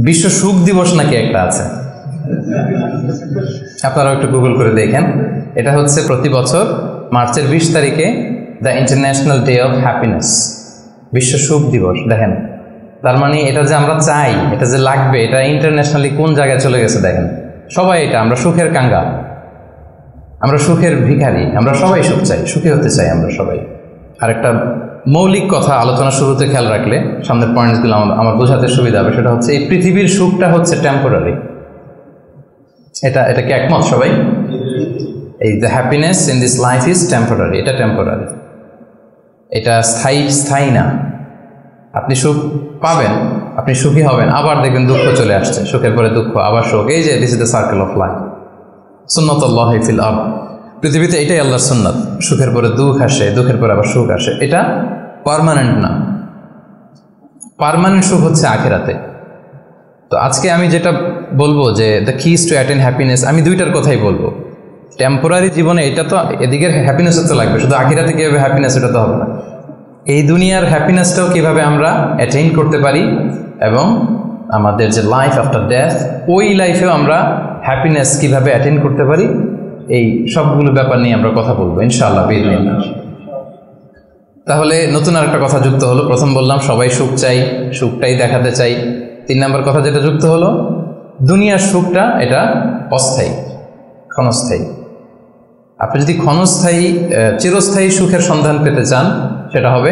বিশ্ব সুখ দিবস নাকি একটা আছে, আপনারা একটু গুগল করে দেখেন। এটা হচ্ছে প্রতি বছর মার্চের 20 তারিখে the international day of happiness, বিশ্ব সুখ দিবস। দেখেন, তার মানে এটা যে আমরা চাই, এটা যে লাগবে, এটা ইন্টারন্যাশনালি কোন জায়গায় চলে গেছে দেখেন। সবাই এটা, আমরা সুখের কাঙ্গাল, আমরা সুখের ভিখারি, আমরা সবাই সুখ চাই, সুখী হতে চাই আমরা সবাই। আর একটা মৌলিক কথা আলোচনা শুরুতে খেয়াল রাখলে সামনের পয়েন্টসগুলো আমার বোঝাতে সুবিধা হবে, সেটা হচ্ছে এই পৃথিবীর সুখটা হচ্ছে টেম্পোরারি। এটা কি একমত সবাই? এই the happiness in this life is temporary, এটা টেম্পোরারি, এটা স্থায়ী না। আপনি সুখ পাবেন, আপনি সুখী হবেন, আবার দেখবেন দুঃখ চলে আসছে, সুখের পরে দুঃখ, আবার সুখ। এই যে this is the circle of life, সুন্নাতুল্লাহি ফিল আরদ। পৃথিবীতে এটাই আল্লাহর সুন্নাত, সুখের পরে দুঃখ আসে, দুঃখের পরে আবার সুখ আসে। এটা পার্মানেন্ট না, পার্মানেন্ট সুখ হচ্ছে আখিরাতে। তো আজকে আমি যেটা বলবো যে the keys two attain happiness, আমি দুইটার কথাই বলবো। টেম্পোরারি জীবনে এটা তো, এদিকের হ্যাপিনেসও তো লাগবে, শুধু আখিরাতে কীভাবে হ্যাপিনেস এটা তো হবে না। এই দুনিয়ার হ্যাপিনেসটাও কীভাবে আমরা অ্যাটেইন করতে পারি, এবং আমাদের যে লাইফ আফটার ডেথ, ওই লাইফেও আমরা হ্যাপিনেস কীভাবে অ্যাটেইন করতে পারি, এই সবগুলো ব্যাপার নিয়ে আমরা কথা বলবো ইনশাআল্লাহ বিইজনিল্লাহ। তাহলে নতুন আরেকটা কথা যুক্ত হলো। প্রথম বললাম সবাই সুখ চাই, সুখটাই দেখাতে চাই। 3 নম্বর কথা যেটা যুক্ত হলো, দুনিয়ার সুখটা এটা অস্থায়ী, ক্ষণস্থায়ী। আপনি যদি ক্ষণস্থায়ী চিরস্থায়ী সুখের সন্ধান পেতে চান, সেটা হবে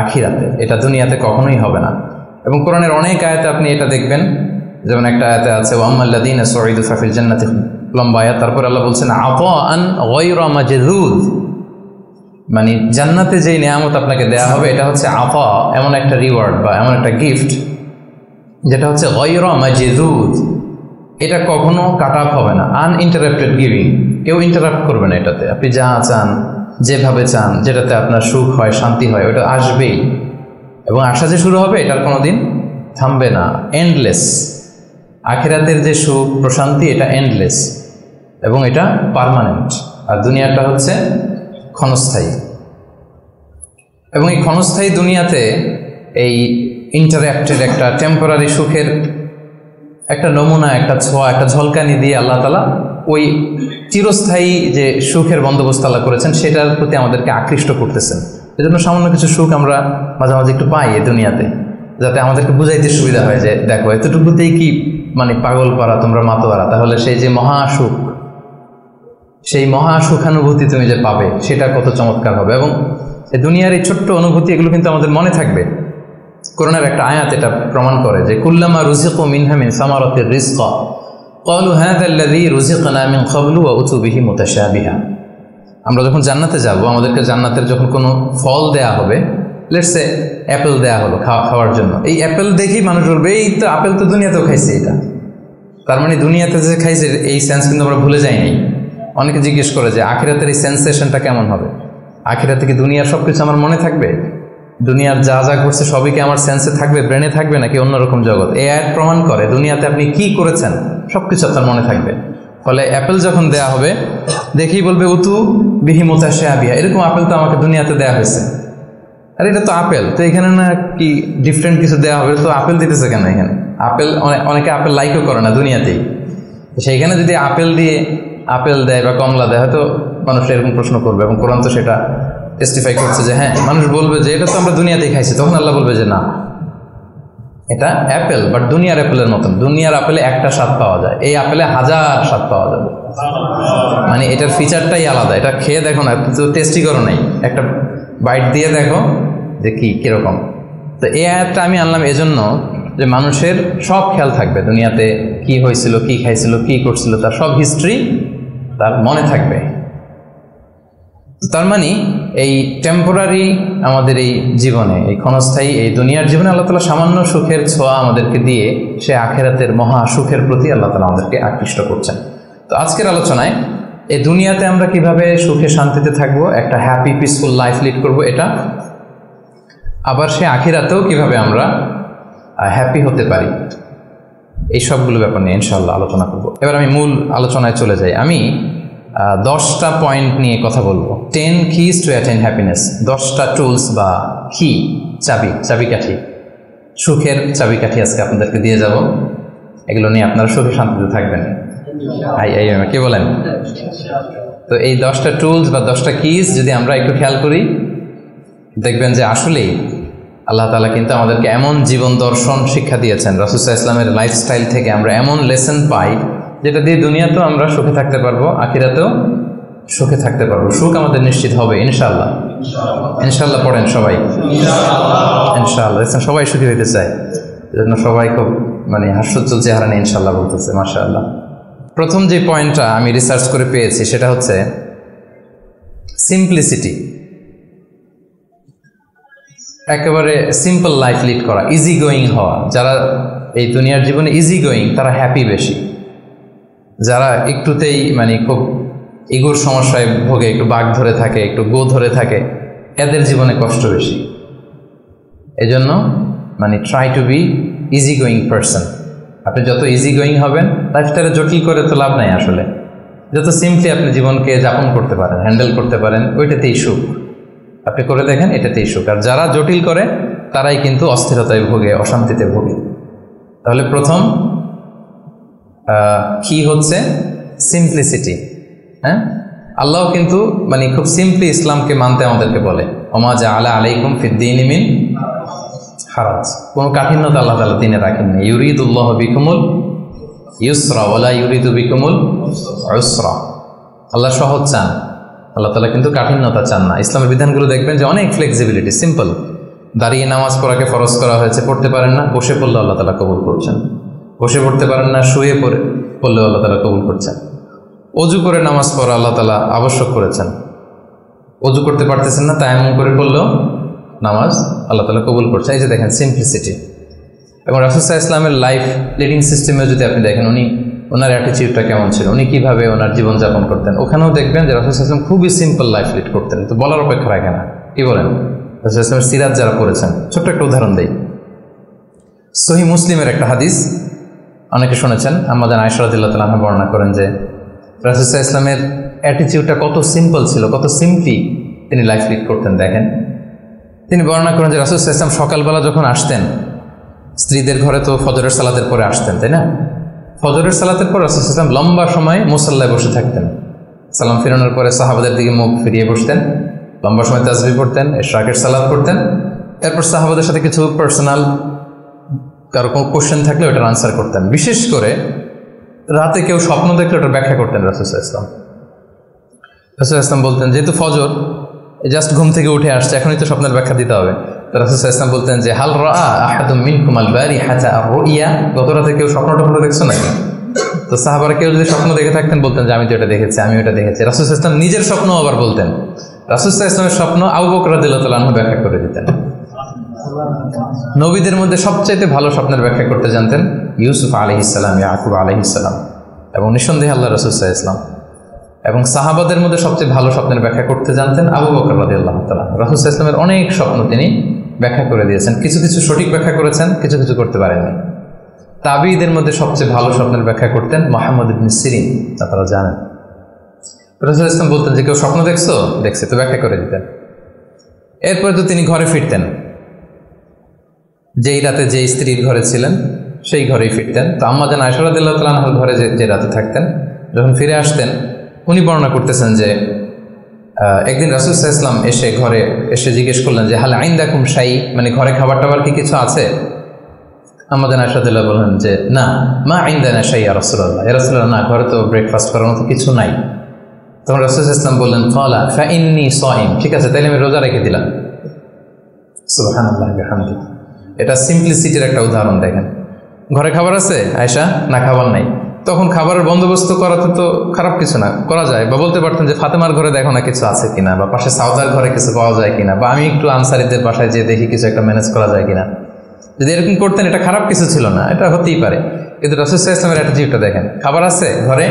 আখিরাতে, এটা দুনিয়াতে কখনোই হবে না। এবং কোরআনের অনেক আয়াতে আপনি এটা দেখবেন, যেমন একটা আয়াতে আছে ওয়াম্মাল্লাযীনা সুঈদু ফাফিল জান্নাতি, লম্বা আয়াত। তারপর আল্লাহ বলছেন আতাআন গায়রা মাজযুদ, মানে জান্নাতে যেই নিয়ামত আপনাকে দেয়া হবে এটা হচ্ছে আতা, এমন একটা রিওয়ার্ড বা এমন একটা গিফট যেটা হচ্ছে গায়রা মাজযুদ, এটা কখনো কাট আপ হবে না, আনইন্টারাপ্টেড গিভিং, কেউ ইন্টারাপ্ট করবে না এটাতে। আপনি যা চান, যেভাবে চান, যেটাতে আপনার সুখ হয়, শান্তি হয়, ওটা আসবেই। এবং আসা যে শুরু হবে, এটার কোনো দিন থামবে না, এন্ডলেস। আখিরাতের যে সুখ প্রশান্তি, এটা এন্ডলেস এবং এটা পার্মানেন্ট। আর দুনিয়াটা হচ্ছে ক্ষণস্থায়ী। এবং এই ক্ষণস্থায়ী দুনিয়াতে এই ইন্টারঅ্যাক্টেড একটা টেম্পোরারি সুখের একটা নমুনা, একটা ছোঁয়া, একটা ঝলকানি দিয়ে আল্লাহ তাআলা ওই চিরস্থায়ী যে সুখের বন্দোবস্ত আল্লাহ করেছেন সেটার প্রতি আমাদেরকে আকৃষ্ট করতেছেন। এজন্য সামান্য কিছু সুখ আমরা মাঝে মাঝে একটু পাই এই দুনিয়াতে, যাতে আমাদেরকে বুঝাইতে সুবিধা হয় যে দেখো এতটুকুতেই কি মানে পাগল পারা, তোমরা মাতোয়ারা। তাহলে সেই যে মহাসুখ, সেই মহাসুখানুভূতি তুমি যে পাবে, সেটা কত চমৎকার হবে। এবং এই দুনিয়ার এই ছোট্ট অনুভূতি, এগুলো কিন্তু আমাদের মনে থাকবে। কোরআনের একটা আয়াত এটা প্রমাণ করে যে কুল্লামা রুজিকু মিনহা মিন সামারাতির রিজকা ক্বালু হাযাল্লাযী রুজিকনা মিন ক্বাবলু ওয়া উতু বিহি মুতাশাবিহা। আমরা যখন জান্নাতে যাব, আমাদেরকে জান্নাতের যখন কোনো ফল দেয়া হবে, লেটস সে অ্যাপেল দেয়া হলো খাওয়ার জন্য, এই অ্যাপেল দেখেই মানুষ বলবে এই তো আপেল তো দুনিয়াতেও খাইছে এটা। তার মানে দুনিয়াতে যে খাইছে এই সেন্স কিন্তু আমরা ভুলে যাইনি। অনেকে জিজ্ঞেস করে যে আখিরাতের এই সেন্সেশনটা কেমন হবে, আখিরাতে কি দুনিয়ার সব কিছু আমার মনে থাকবে, দুনিয়ার যা যা ঘটছে সবই কি আমার সেন্সে থাকবে, ব্রেনে থাকবে, নাকি অন্যরকম জগৎ? এই আয়াত প্রমাণ করে দুনিয়াতে আপনি কি করেছেন সব কিছু আপনার মনে থাকবে। ফলে অ্যাপেল যখন দেয়া হবে, দেখেই বলবে উতু বিহি মুতাশাবিহা, এরকম আপেল তো আমাকে দুনিয়াতে দেয়া হয়েছে। আর এটা তো আপেল, তো এখানে না কি ডিফারেন্ট কিছু দেওয়া হবে, তো আপেল দিতেছে কেন এখানে? আপেল অনেকে আপেল লাইকও করে না দুনিয়াতেই, সেইখানে যদি আপেল দিয়ে আপেল দেয় বা কমলা দেয়, হয়তো মানুষ এরকম প্রশ্ন করবে। এবং কোরআন তো সেটা টেস্টিফাই করছে যে হ্যাঁ, মানুষ বলবে যে এটা তো আমরা দুনিয়াতেই খাইছি। তখন আল্লাহ বলবে যে না, এটা অ্যাপেল, বাট দুনিয়ার অ্যাপেলের মতন। দুনিয়ার আপেলে একটা স্বাদ পাওয়া যায়, এই আপেলে 1000 স্বাদ পাওয়া যাবে। মানে এটার ফিচারটাই আলাদা। এটা খেয়ে দেখো না, তো টেস্টি করো নাই, একটা বাইট দিয়ে দেখো যে কিরকম। তো এই আয়াতটা আমি আনলাম এজন্য যে মানুষের সব খেয়াল থাকবে, দুনিয়াতে কি হয়েছিল, কি খাইছিল, কি করছিল, তার সব হিস্ট্রি তার মনে থাকবে। তার মানে এই টেম্পোরারি আমাদের এই জীবনে, এই ক্ষণস্থায়ী এই দুনিয়ার জীবনে আল্লাহ তাআলা সামান্য সুখের ছোঁয়া আমাদেরকে দিয়ে সে আখিরাতের মহা সুখের প্রতি আল্লাহ তাআলা আমাদেরকে আকৃষ্ট করছেন। তো আজকের আলোচনায় এই দুনিয়াতে আমরা কিভাবে সুখে শান্তিতে থাকবো, একটা হ্যাপি পিসফুল লাইফ লিড করব, এটা আবার সে আখিরাতেও কিভাবে আমরা হ্যাপি হতে পারি, এই সবগুলো ব্যাপার নিয়ে ইনশাআল্লাহ আলোচনা করব। এবার আমি মূল আলোচনায় চলে যাই। আমি 10টা পয়েন্ট নিয়ে কথা বলবো। 10 keys to attain happiness, 10টা টুলস বা কি চাবিকাঠি সুখের চাবিকাঠি আজকে আপনাদেরকে দিয়ে যাব, এগুলো নিয়ে আপনারা সুখে শান্তিতে থাকবেন। কি বলেন? তো এই 10টা টুলস বা 10টা কিজ যদি আমরা একটু খেয়াল করি, দেখবেন যে আসলেই আল্লাহ তাআলা কিন্তু আমাদেরকে এমন জীবন দর্শন শিক্ষা দিয়েছেন, রাসূল সাল্লাল্লাহু আলাইহি ওয়াসাল্লামের লাইফস্টাইল থেকে আমরা এমন লেসন পাই যেটা দিয়ে দুনিয়াতেও আমরা সুখে থাকতে পারবো, আখিরাতেও সুখে থাকতে পারবো। সুখ আমাদের নিশ্চিত হবে ইনশাআল্লাহ। ইনশাআল্লাহ পড়েন সবাই, ইনশাআল্লাহ। সবাই সুখী হইতে চায়, এজন্য সবাই খুব হাস্যোজ্জ্বল চেহারা নিয়ে ইনশাআল্লাহ বলতেছে, মাশাআল্লাহ। প্রথম যে পয়েন্টটা আমি রিসার্চ করে পেয়েছি সেটা হচ্ছে সিম্পলিসিটি। একেবারে সিম্পল লাইফ লিড করা, ইজি গোয়িং হওয়া। যারা এই দুনিয়ার জীবনে ইজি গোয়িং তারা হ্যাপি বেশি। যারা একটুতেই খুব ইগোর সমস্যায় ভোগে, একটু বাঘ ধরে থাকে, একটু গো ধরে থাকে, এদের জীবনে কষ্ট বেশি। এজন্য try to be easy going person. আপনি যত ইজি গোয়িং হবেন, লাইফস্টাইলে জটিল করে তো লাভ নাই আসলে। যত সিম্পলি আপনি জীবনকে যাপন করতে পারেন, হ্যান্ডেল করতে পারেন, ওইটাতেই সুখ। আপনি করে দেখেন, এটাতেই সুখ। আর যারা জটিল করে তারাই কিন্তু অস্থিরতায় ভোগে, অশান্তিতে ভোগে। তাহলে প্রথম কি হচ্ছে সিম্পলিসিটি। হ্যাঁ, আল্লাহ কিন্তু খুব সিম্পলি ইসলামকে মানতে আমাদেরকে বলে, ওমা জাআলা আলাইকুম ফিদ্দীনি মিন হারাজ। কোনো কাঠিন্যতা আল্লাহ তাআলা দ্বীনে রাখেননি। ইউরিদুল্লাহু বিকুমুল ইউসরা ওয়ালা ইউরিদু বিকুমুল উসরা। আল্লাহ সহজ চান, আল্লাহ তাআলা কিন্তু কাঠিন্যতা চান না। ইসলামের বিধানগুলো দেখবেন যে অনেক ফ্লেক্সিবিলিটি, সিম্পল। দাঁড়িয়ে নামাজ পড়াকে ফরজ করা হয়েছে, পড়তে পারেন না, বসে পড়লে আল্লাহ তাআলা কবুল করছেন। বসে পড়তে পারেন না, শুয়ে পড়লেও আল্লাহ তাআলা কবুল করছেন। অজু করে নামাজ পড়া আল্লাহ তাআলা আবশ্যক করেছেন। অজু করতে পারতেছেন না, তায়াম্মুম করে পড়লেও নামাজ আল্লাহ তাআলা কবুল করছে। এই যে দেখেন সিম্পলিসিটি। এবং রাসূল সাল্লাল্লাহু আলাইহি ওয়াসাল্লামের লাইফ লিডিং সিস্টেমে যদি আপনি দেখেন, ওনার অ্যাটিটিউডটা কেমন ছিল, উনি কীভাবে ওনার জীবনযাপন করতেন, ওখানেও দেখবেন যে রাসূল সাল্লাল্লাহু আলাইহি ওয়াসাল্লাম খুবই সিম্পল লাইফ লিড করতেন। তো বলার অপেক্ষা রাখে না। কি বলেন? রাসূল সাল্লাল্লাহু আলাইহি ওয়াসাল্লামের সিরাত যারা পড়েছেন, ছোট্ট একটা উদাহরণ দেই। সহিহ মুসলিমের একটা হাদিস অনেকে শুনেছেন, আম্মা জান আয়েশা রাদিয়াল্লাহু তাআলা আনহা বর্ণনা করেন যে রাসূল সাল্লাল্লাহু আলাইহি ওয়াসাল্লামের অ্যাটিটিউডটা কত সিম্পল ছিল, কত সিম্পলি তিনি লাইফ লিড করতেন। দেখেন, তিনি বর্ণনা করেন যে রাসূল সাল্লাল্লাহু আলাইহি ওয়াসাল্লাম সকালবেলা যখন আসতেন, স্ত্রীদের ঘরে তো ফজরের সালাতের পরে আসতেন, তাই না? ফজরের সালাতের পর রাসূল সাল্লাল্লাহু আলাইহি ওয়াসাল্লাম লম্বা সময় মুসাল্লায় বসে থাকতেন। সালাম ফিরানোর পরে সাহাবাদের দিকে মুখ ফিরিয়ে বসতেন, লম্বা সময় তাসবিহ পড়তেন, ইশরাকের সালাত পড়তেন। এরপর সাহাবাদের সাথে কিছু পার্সোনাল কারো কোনো কোশ্চেন থাকলে ওটার আনসার করতেন। বিশেষ করে রাতে কেউ স্বপ্ন দেখলে ওটার ব্যাখ্যা করতেন রাসূল সাল্লাল্লাহু আলাইহি ওয়াসাল্লাম। রাসূল সাল্লাল্লাহু আলাইহি ওয়াসাল্লাম বলতেন, যেহেতু ফজর জাস্ট ঘুম থেকে উঠে আসছে, এখনই তো স্বপ্নের ব্যাখ্যা দিতে হবে। তো রাসূল সাল্লাল্লাহু আলাইহি ওয়াসাল্লাম বলতেন যে হাল রাআ আহাদুম মিনকুম আল বারিহাতা আর-রুইয়া, গত রাতে কেউ স্বপ্ন দেখছো নাকি? তো সাহাবারা কেউ যদি স্বপ্ন দেখে থাকতেন বলতেন যে আমি তো এটা দেখেছি, আমি ওটা দেখেছি। রাসূল সাল্লাল্লাহু আলাইহি ওয়াসাল্লাম নিজের স্বপ্ন আবার বলতেন। রাসূল সাল্লাল্লাহু আলাইহি ওয়াসাল্লামের স্বপ্ন আবু বকর রাদিয়াল্লাহু তাআলা আনহু ব্যাখ্যা করে দিতেন। নবীদের মধ্যে সবচাইতে ভালো স্বপ্নের ব্যাখ্যা করতে জানতেন ইউসুফ আলাইহিস সালাম, ইয়াকুব আলাইহিস সালাম, এবং নিঃসন্দেহে আল্লাহ রাসূল সাল্লাল্লাহু আলাইহি ওয়াসাল্লাম। এবং সাহাবাদের মধ্যে সবচেয়ে ভালো স্বপ্নের ব্যাখ্যা করতে জানতেন আবু বকর রাদিয়াল্লাহু তাআলা। রাসূল সাল্লাল্লাহু আলাইহি ওয়াসাল্লামের অনেক স্বপ্ন তিনি ব্যাখ্যা করে দিয়েছেন। কিছু কিছু সঠিক ব্যাখ্যা করেছেন, কিছু কিছু করতে পারেননি। তাবিঈদের মধ্যে সবচেয়ে ভালো স্বপ্নের ব্যাখ্যা করতেন মুহাম্মদ ইবনে সিরিন, আপনারা জানেন। রাসূল সাল্লাল্লাহু আলাইহি ওয়াসাল্লাম বলতেন যে কেউ স্বপ্ন দেখছে, তো ব্যাখ্যা করে দিতেন। এরপরে তো তিনি ঘরে ফিরতেন, যেই রাতে যেই স্ত্রীর ঘরে ছিলেন সেই ঘরেই ফিরতেন। তো আম্মা জান আয়েশা রাদিয়াল্লাহু তাআলা আনহার ঘরে যে রাতে থাকতেন, যখন ফিরে আসতেন, উনি বর্ণনা করতেছেন যে একদিন রাসূল সাল্লাল্লাহু আলাইহি ওয়াসাল্লাম এসে ঘরে এসে জিজ্ঞেস করলেন যে হাল আইন্দাকুম শাই, ঘরে খাবার টাবার কি কিছু আছে? আম্মা জান আয়েশা রাদিয়াল্লাহু বললেন যে না, মা আইন্দানা শাই ইয়া রাসূলুল্লাহ, ইয়া রাসূলুল্লাহ, না, ঘরে তো ব্রেকফাস্ট করার মতো কিছু নাই। তখন রাসূল সাল্লাল্লাহু আলাইহি ওয়াসাল্লাম বললেন ক্বালা ফা ইন্নী সাইম, ঠিক আছে, তাইলে আমি রোজা রেখে দিলাম। সুবহানাল্লাহ ওয়া বিহামদিহি। এটা সিম্পলিসিটির একটা উদাহরণ। দেখেন, ঘরে খাবার আছে আয়েশা, না খাবার নাই। তখন খাবারের বন্দোবস্ত করাতে তো খারাপ কিছু না, করা যায়। বা বলতে পারতেন যে ফাতেমার ঘরে দেখো না কিছু আছে কিনা, বা পাশে সাউদার ঘরে কিছু পাওয়া যায় কিনা, বা আমি একটু আনসারিদের বাসায় যেয়ে দেখি কিছু একটা ম্যানেজ করা যায় কিনা। যদি এরকম করতেন, এটা খারাপ কিছু ছিল না, এটা হতেই পারে। কিন্তু রাসূল সাল্লাল্লাহু আলাইহি ওয়াসাল্লামের অ্যাটিটিউডটা দেখেন, খাবার আছে ঘরে,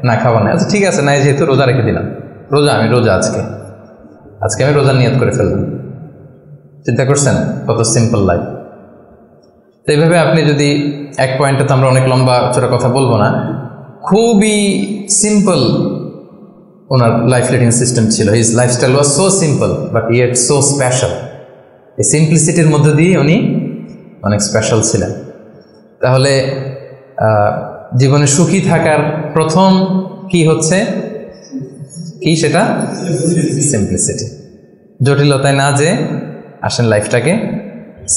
না খাবার নেই, আচ্ছা ঠিক আছে, নাই যেহেতু রোজা রেখে দিলাম, আমি রোজা আজকে আমি রোজার নিয়ত করে ফেললাম। চিন্তা করছেন কত সিম্পল লাইফ। তো এইভাবে আপনি যদি এক পয়েন্টে, তো আমরা অনেক লম্বা চোরা কথা বলবো না, খুবই সিম্পল ওনার লাইফ লিডিং সিস্টেম ছিল। His lifestyle was so simple but yet so special. এই সিম্পলিসিটির মধ্যে দিয়ে উনি অনেক স্পেশাল ছিলেন। তাহলে জীবনে সুখী থাকার প্রথম কি হচ্ছে, কি সেটা? সিম্পলিসিটি। জটিলতায় না যে আসেন লাইফটাকে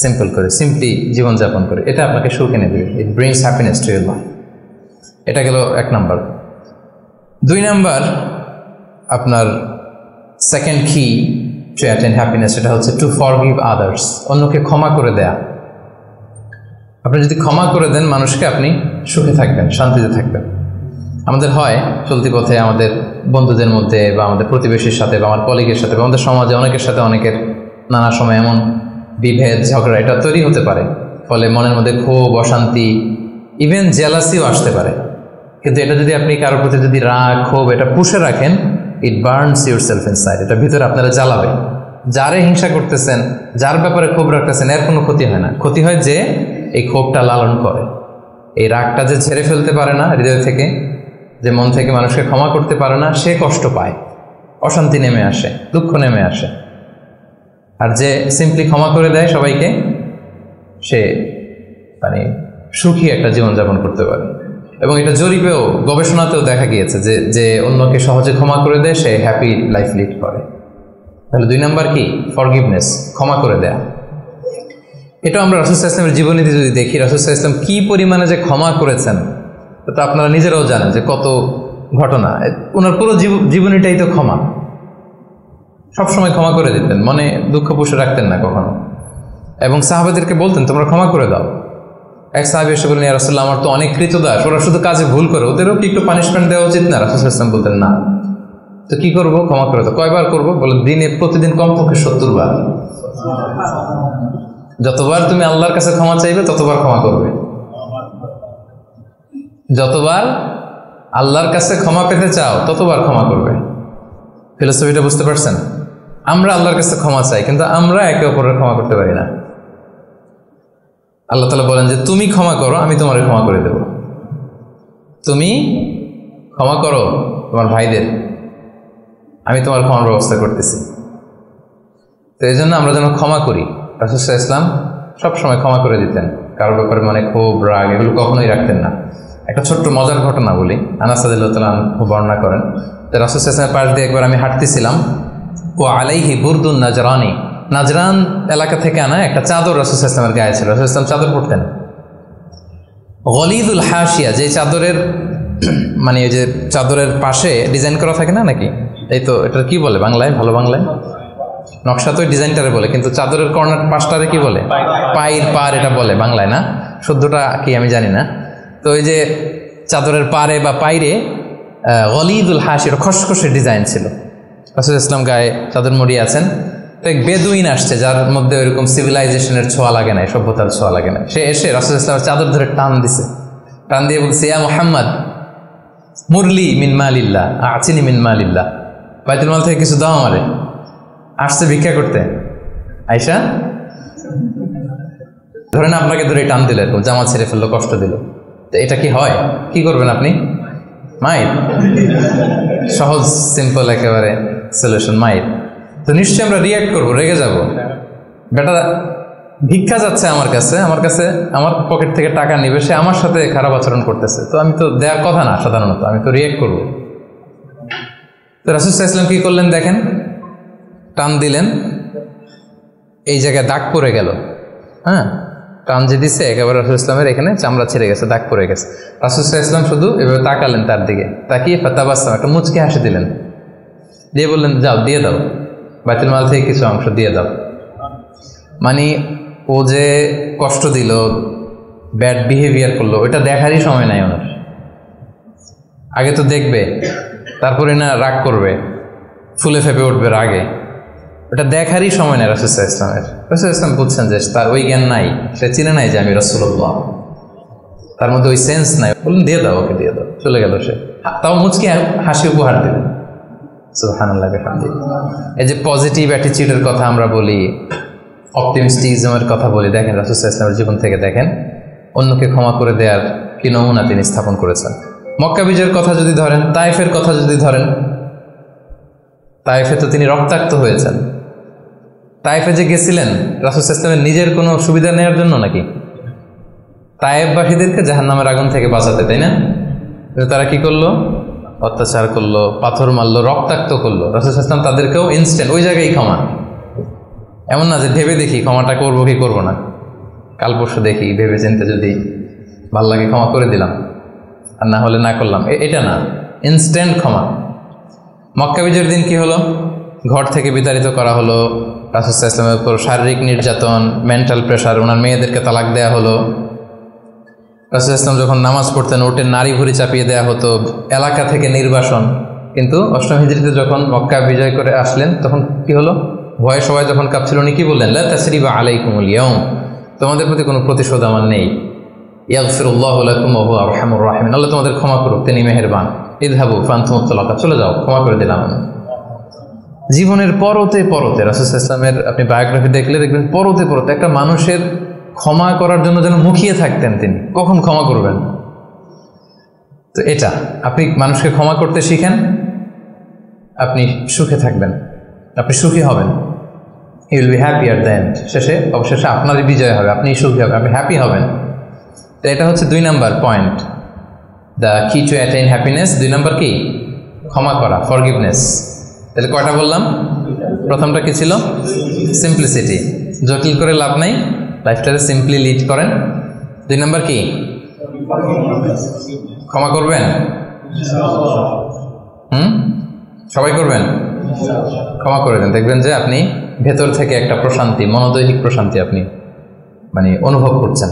সিম্পল করে, সিম্পলি জীবনযাপন করে, এটা আপনাকে সুখ এনে দেবে। ইট brings happiness to your life. এটা গেল 1 নাম্বার। 2 নাম্বার, আপনার সেকেন্ড কি টু অ্যাটেইন হ্যাপিনেস, এটা হচ্ছে টু ফরগিভ আদার্স, অন্যকে ক্ষমা করে দেয়া। আপনি যদি ক্ষমা করে দেন মানুষকে, আপনি সুখে থাকবেন, শান্তিতে থাকবেন। আমাদের হয় চলতি পথে আমাদের বন্ধুদের মধ্যে বা আমাদের প্রতিবেশীর সাথে বা আমার কলিগের সাথে বা আমাদের সমাজে অনেকের সাথে অনেকের নানা সময় এমন বিভেদ ঝগড়া এটা তৈরি হতে পারে, ফলে মনের মধ্যে ক্ষোভ, অশান্তি, ইভেন জেলাসিও আসতে পারে। কিন্তু এটা যদি আপনি কারোর প্রতি যদি রাগ, ক্ষোভ এটা পুষে রাখেন, ইট বার্নস ইউর সেলফ ইনসাইড, এটা ভিতরে আপনারা জ্বালাবে। যারে হিংসা করতেছেন, যার ব্যাপারে ক্ষোভ রাখতেছেন, এর কোনো ক্ষতি হয় না। ক্ষতি হয় যে এই ক্ষোভটা লালন করে, এই রাগটা যে ঝেড়ে ফেলতে পারে না হৃদয় থেকে, যে মন থেকে মানুষকে ক্ষমা করতে পারে না, সে কষ্ট পায়, অশান্তি নেমে আসে, দুঃখ নেমে আসে। আর যে সিম্পলি ক্ষমা করে দেয় সবাইকে, সে মানে সুখী একটা জীবনযাপন করতে পারে। এবং এটা জরিপেও, গবেষণাতেও দেখা গিয়েছে যে যে অন্যকে সহজে ক্ষমা করে দেয় সে হ্যাপি লাইফ লিড করে। তাহলে 2 নাম্বার কি? ফরগিভনেস, ক্ষমা করে দেয়া। এটা আমরা রাসূল সাল্লাল্লাহু আলাইহি ওয়াসাল্লামের জীবনীতে যদি দেখি, রাসূল সাল্লাল্লাহু আলাইহি ওয়াসাল্লাম কি পরিমাণে যে ক্ষমা করেছেন, তো আপনারা নিজেরাও জানেন যে কত ঘটনা। ওনার পুরো জীবনীটাই তো ক্ষমা, সবসময় ক্ষমা করে দিতেন, মনে দুঃখ পুষে রাখতেন না কখনো। এবং সাহাবাদেরকে বলতেন তোমরা ক্ষমা করে দাও। এক সাহাবী এসে বললেন, ইয়া রাসূলুল্লাহ, আমার তো অনেক কৃতদাস, ওরা শুধু কাজে ভুল করে, ওদেরও কি একটু পানিশমেন্ট দেওয়া উচিত না? রাসূল সাল্লাল্লাহু আলাইহি ওয়াসাল্লাম বলতেন না। তো কি করবো? ক্ষমা করে দাও। কয়বার করবো? বলে প্রতিদিন কমপক্ষে 70 বার। যতবার তুমি আল্লাহর কাছে ক্ষমা চাইবে ততবার ক্ষমা করবে। যতবার আল্লাহর কাছে ক্ষমা পেতে চাও ততবার ক্ষমা করবে। ফিলোসফিটা বুঝতে পারছেন? আমরা আল্লাহর কাছে ক্ষমা চাই, কিন্তু আমরা একে অপরের ক্ষমা করতে পারি না। আল্লাহ তাআলা বলেন যে তুমি ক্ষমা করো, আমি তোমার ক্ষমা করে দেব। তুমি ক্ষমা করো তোমার ভাইদের, আমি তোমার ক্ষমার ব্যবস্থা করতেছি। তো এই জন্য আমরা যেন ক্ষমা করি। রাসূল সাল্লাল্লাহু আলাইহি ওয়াসাল্লাম সবসময় ক্ষমা করে দিতেন, কারোর ব্যাপারে মানে ক্ষোভ, রাগ এগুলো কখনোই রাখতেন না। একটা ছোট্ট মজার ঘটনা বলি, আনাস রাদিয়াল্লাহু তাআলা আনহু বর্ণনা করেন। তো রাসূল সাল্লাল্লাহু আলাইহি ওয়াসাল্লামের পাশ দিয়ে একবার আমি হাঁটতেছিলাম, ও আলাইহি বুরদুন নাজরানি, নাজরান এলাকা থেকে আনা একটা চাদর রাসূল সাল্লাল্লাহু আলাইহি ওয়াসাল্লামের গায়ে ছিল। রাসূল সাল্লাল্লাহু আলাইহি ওয়াসাল্লাম চাদর পরতেন। গলিদুল হাশিয়া, যে চাদরের মানে এই যে চাদরের পাশে ডিজাইন করা থাকে না নাকি, এই তো এটা কি বলে বাংলায়, ভালো বাংলায় নকশা, তো ডিজাইনটারে বলে, কিন্তু চাদরের কর্নার পাশটারে কি বলে? পায়ের পার এটা বলে বাংলায়, না শুদ্ধটা কি আমি জানি না। তো ওই যে চাদরের পারে বা পাইরে গলিদুল হাশিয়া, খসখসে ডিজাইন ছিল। রাসূল ইসলাম গায়ে চাদর মরিয়ে আছেন। তো এক বেদুইন আসছে, যার মধ্যে ওইরকম সিভিলাইজেশনের ছোঁয়া লাগে নাই, সভ্যতার ছোঁয়া লাগে না। সে এসে রাসূল ইসলামের চাদর ধরে টান দিছে, টান দিয়ে বলছে, ইয়া মুহাম্মদ মুরলি মিন মালিল্লাহ, আচিনি মিন মালিল্লাহ, বাইতুল মাল থেকে কিছু দাও আমারে। আসছে ভিক্ষা করতে, আয়সা ধরেন আপনাকে ধরে টান দিল, এরকম জামা ছেড়ে ফেললো, কষ্ট দিল, তো এটা কি হয়? কি করবেন আপনি? মাইর। সহজ সিম্পল একেবারে সলিউশন, মাইর। তো নিশ্চয়ই আমরা রিয়াক্ট করবো, রেগে যাব। বেটা ভিক্ষা যাচ্ছে আমার কাছে আমার পকেট থেকে টাকা নিবে, সে আমার সাথে খারাপ আচরণ করতেছে, তো আমি তো দেওয়ার কথা না, সাধারণত আমি তো রিয়াক্ট করবো। তো রাসূল সাল্লাল্লাহু আলাইহি ওয়াসাল্লাম কি করলেন দেখেন, টান দিলেন, এই জায়গায় দাগ পড়ে গেল। হ্যাঁ, টান যে দিছে একেবারে রাসূল ইসলামের এখানে চামড়া ছেড়ে গেছে, দাগ পড়ে গেছে। রাসূল সাল্লাল্লাহু আলাইহি ওয়াসাল্লাম শুধু এভাবে তাকালেন তার দিকে, তাকিয়ে ফাতাবাসসাম, একটা মুচকি হাসি দিলেন, দিয়ে বললেন, যাও দিয়ে দাও, বাইতুল মাল থেকে কিছু অংশ দিয়ে দাও। মানে ও যে কষ্ট দিল, ব্যাড বিহেভিয়ার করলো, ওইটা দেখারই সময় নাই ওনার। আগে তো দেখবে, তারপরে না রাগ করবে, ফুলে ফেপে উঠবে রাগে, ওটা দেখারই সময় নেই রাসূল সাল্লাল্লাহু আলাইহি ওয়াসাল্লামের। রাসূল সাল্লাল্লাহু আলাইহি ওয়াসাল্লাম বুঝছেন যে তার ওই জ্ঞান নাই, সে চিনে নাই যে আমি রাসূলুল্লাহ, তার মধ্যে ওই সেন্স নাই। বললেন দিয়ে দাও, ওকে দিয়ে দাও, চলে গেল সে। তাও মুচকি হাসি উপহার দিলেন। সুবহানাল্লাহ বিহামদিহি। এই যে পজিটিভ অ্যাটিটিউডের কথা আমরা বলি, অপটিমিস্টিজমের কথা বলি, দেখেন রাসূল সাল্লাল্লাহু আলাইহি ওয়াসাল্লামের জীবন থেকে দেখেন অন্যকে ক্ষমা করে দেওয়ার কি নমুনা তিনি স্থাপন করেছেন। মক্কা বিজয়ের কথা যদি ধরেন, তায়েফের কথা যদি ধরেন, তায়েফে তো তিনি রক্তাক্ত হয়েছেন। তায়েফে যে গেছিলেন রাসূল সাল্লাল্লাহু আলাইহি ওয়াসাল্লামের নিজের কোনো সুবিধা নেওয়ার জন্য নাকি? তায়েববাসীদেরকে জাহান্নামের আগুন থেকে বাঁচাতে, তাই না? তারা কি করলো? অত্যাচার করলো, পাথর মারলো, রক্তাক্ত করলো। রাসূল সাল্লাল্লাহু আলাইহি ওয়াসাল্লাম তাদেরকেও ইনস্ট্যান্ট ওই জায়গায় ক্ষমা। এমন না যে ভেবে দেখি ক্ষমাটা করবো কি করবো না, কাল পরশু দেখি, ভেবে চিন্তে যদি ভাল লাগে ক্ষমা করে দিলাম, আর না হলে না করলাম, এটা না, ইনস্ট্যান্ট ক্ষমা। মক্কা বিজয়ের দিন কি হলো? ঘর থেকে বিতাড়িত করা হলো, রাসূল সাল্লাল্লাহু আলাইহি ওয়াসাল্লামের উপর শারীরিক নির্যাতন, মেন্টাল প্রেশার, ওনার মেয়েদেরকে তালাক দেওয়া হলো। রাসূল সাল্লাল্লাহু আলাইহি ওয়াসাল্লাম যখন নামাজ পড়তেন ওটের নারী ভুঁড়ি চাপিয়ে দেওয়া হতো, এলাকা থেকে নির্বাসন। কিন্তু অষ্টম হিজরিতে যখন মক্কা বিজয় করে আসলেন তখন কি হলো? ভয়ে সবাই যখন কাঁপছিল, উনি কি বললেন? লা তাসরিবা আলাইকুমুল ইয়াউম, তোমাদের প্রতি কোনো প্রতিশোধ আমার নেই। ইয়াগফিরুল্লাহু লাকুম ওয়া হুয়া আরহামুর রাহিমিন, আল্লাহ তোমাদের ক্ষমা করুক, তিনি মেহেরবান। ইযহাবু ফানতুমুত তালাকা, চলে যাও, ক্ষমা করে দিলাম আমি। জীবনের পরতে পরতে রাসূল সাল্লাল্লাহু আলাইহি ওয়াসাল্লামের আপনি বায়োগ্রাফি দেখলে দেখবেন পরতে পরতে একটা মানুষের ক্ষমা করার জন্য যেন মুখিয়ে থাকতেন তিনি, কখন ক্ষমা করবেন। তো এটা আপনি মানুষকে ক্ষমা করতে শিখেন, আপনি সুখে থাকবেন, আপনি সুখী হবেন। You will be happy at the end, শেষে অবশেষে আপনারই বিজয় হবে, আপনি সুখী হবেন, আপনি হ্যাপি হবেন। তো এটা হচ্ছে 2 নাম্বার পয়েন্ট, দ্য কি টু অ্যাটেইন হ্যাপিনেস। 2 নাম্বার কি? ক্ষমা করা, ফরগিভনেস। তাহলে কয়টা বললাম? প্রথমটা কি ছিল? সিম্পলিসিটি, জটিল করে লাভ নাই, লাইফটাকে সিম্পলি লিড করেন। 2 নাম্বার কি? ক্ষমা করবেন। সবাই করবেন, ক্ষমা করে দেন, দেখবেন যে আপনি ভেতর থেকে একটা প্রশান্তি, মনোদৈহিক প্রশান্তি আপনি মানে অনুভব করছেন।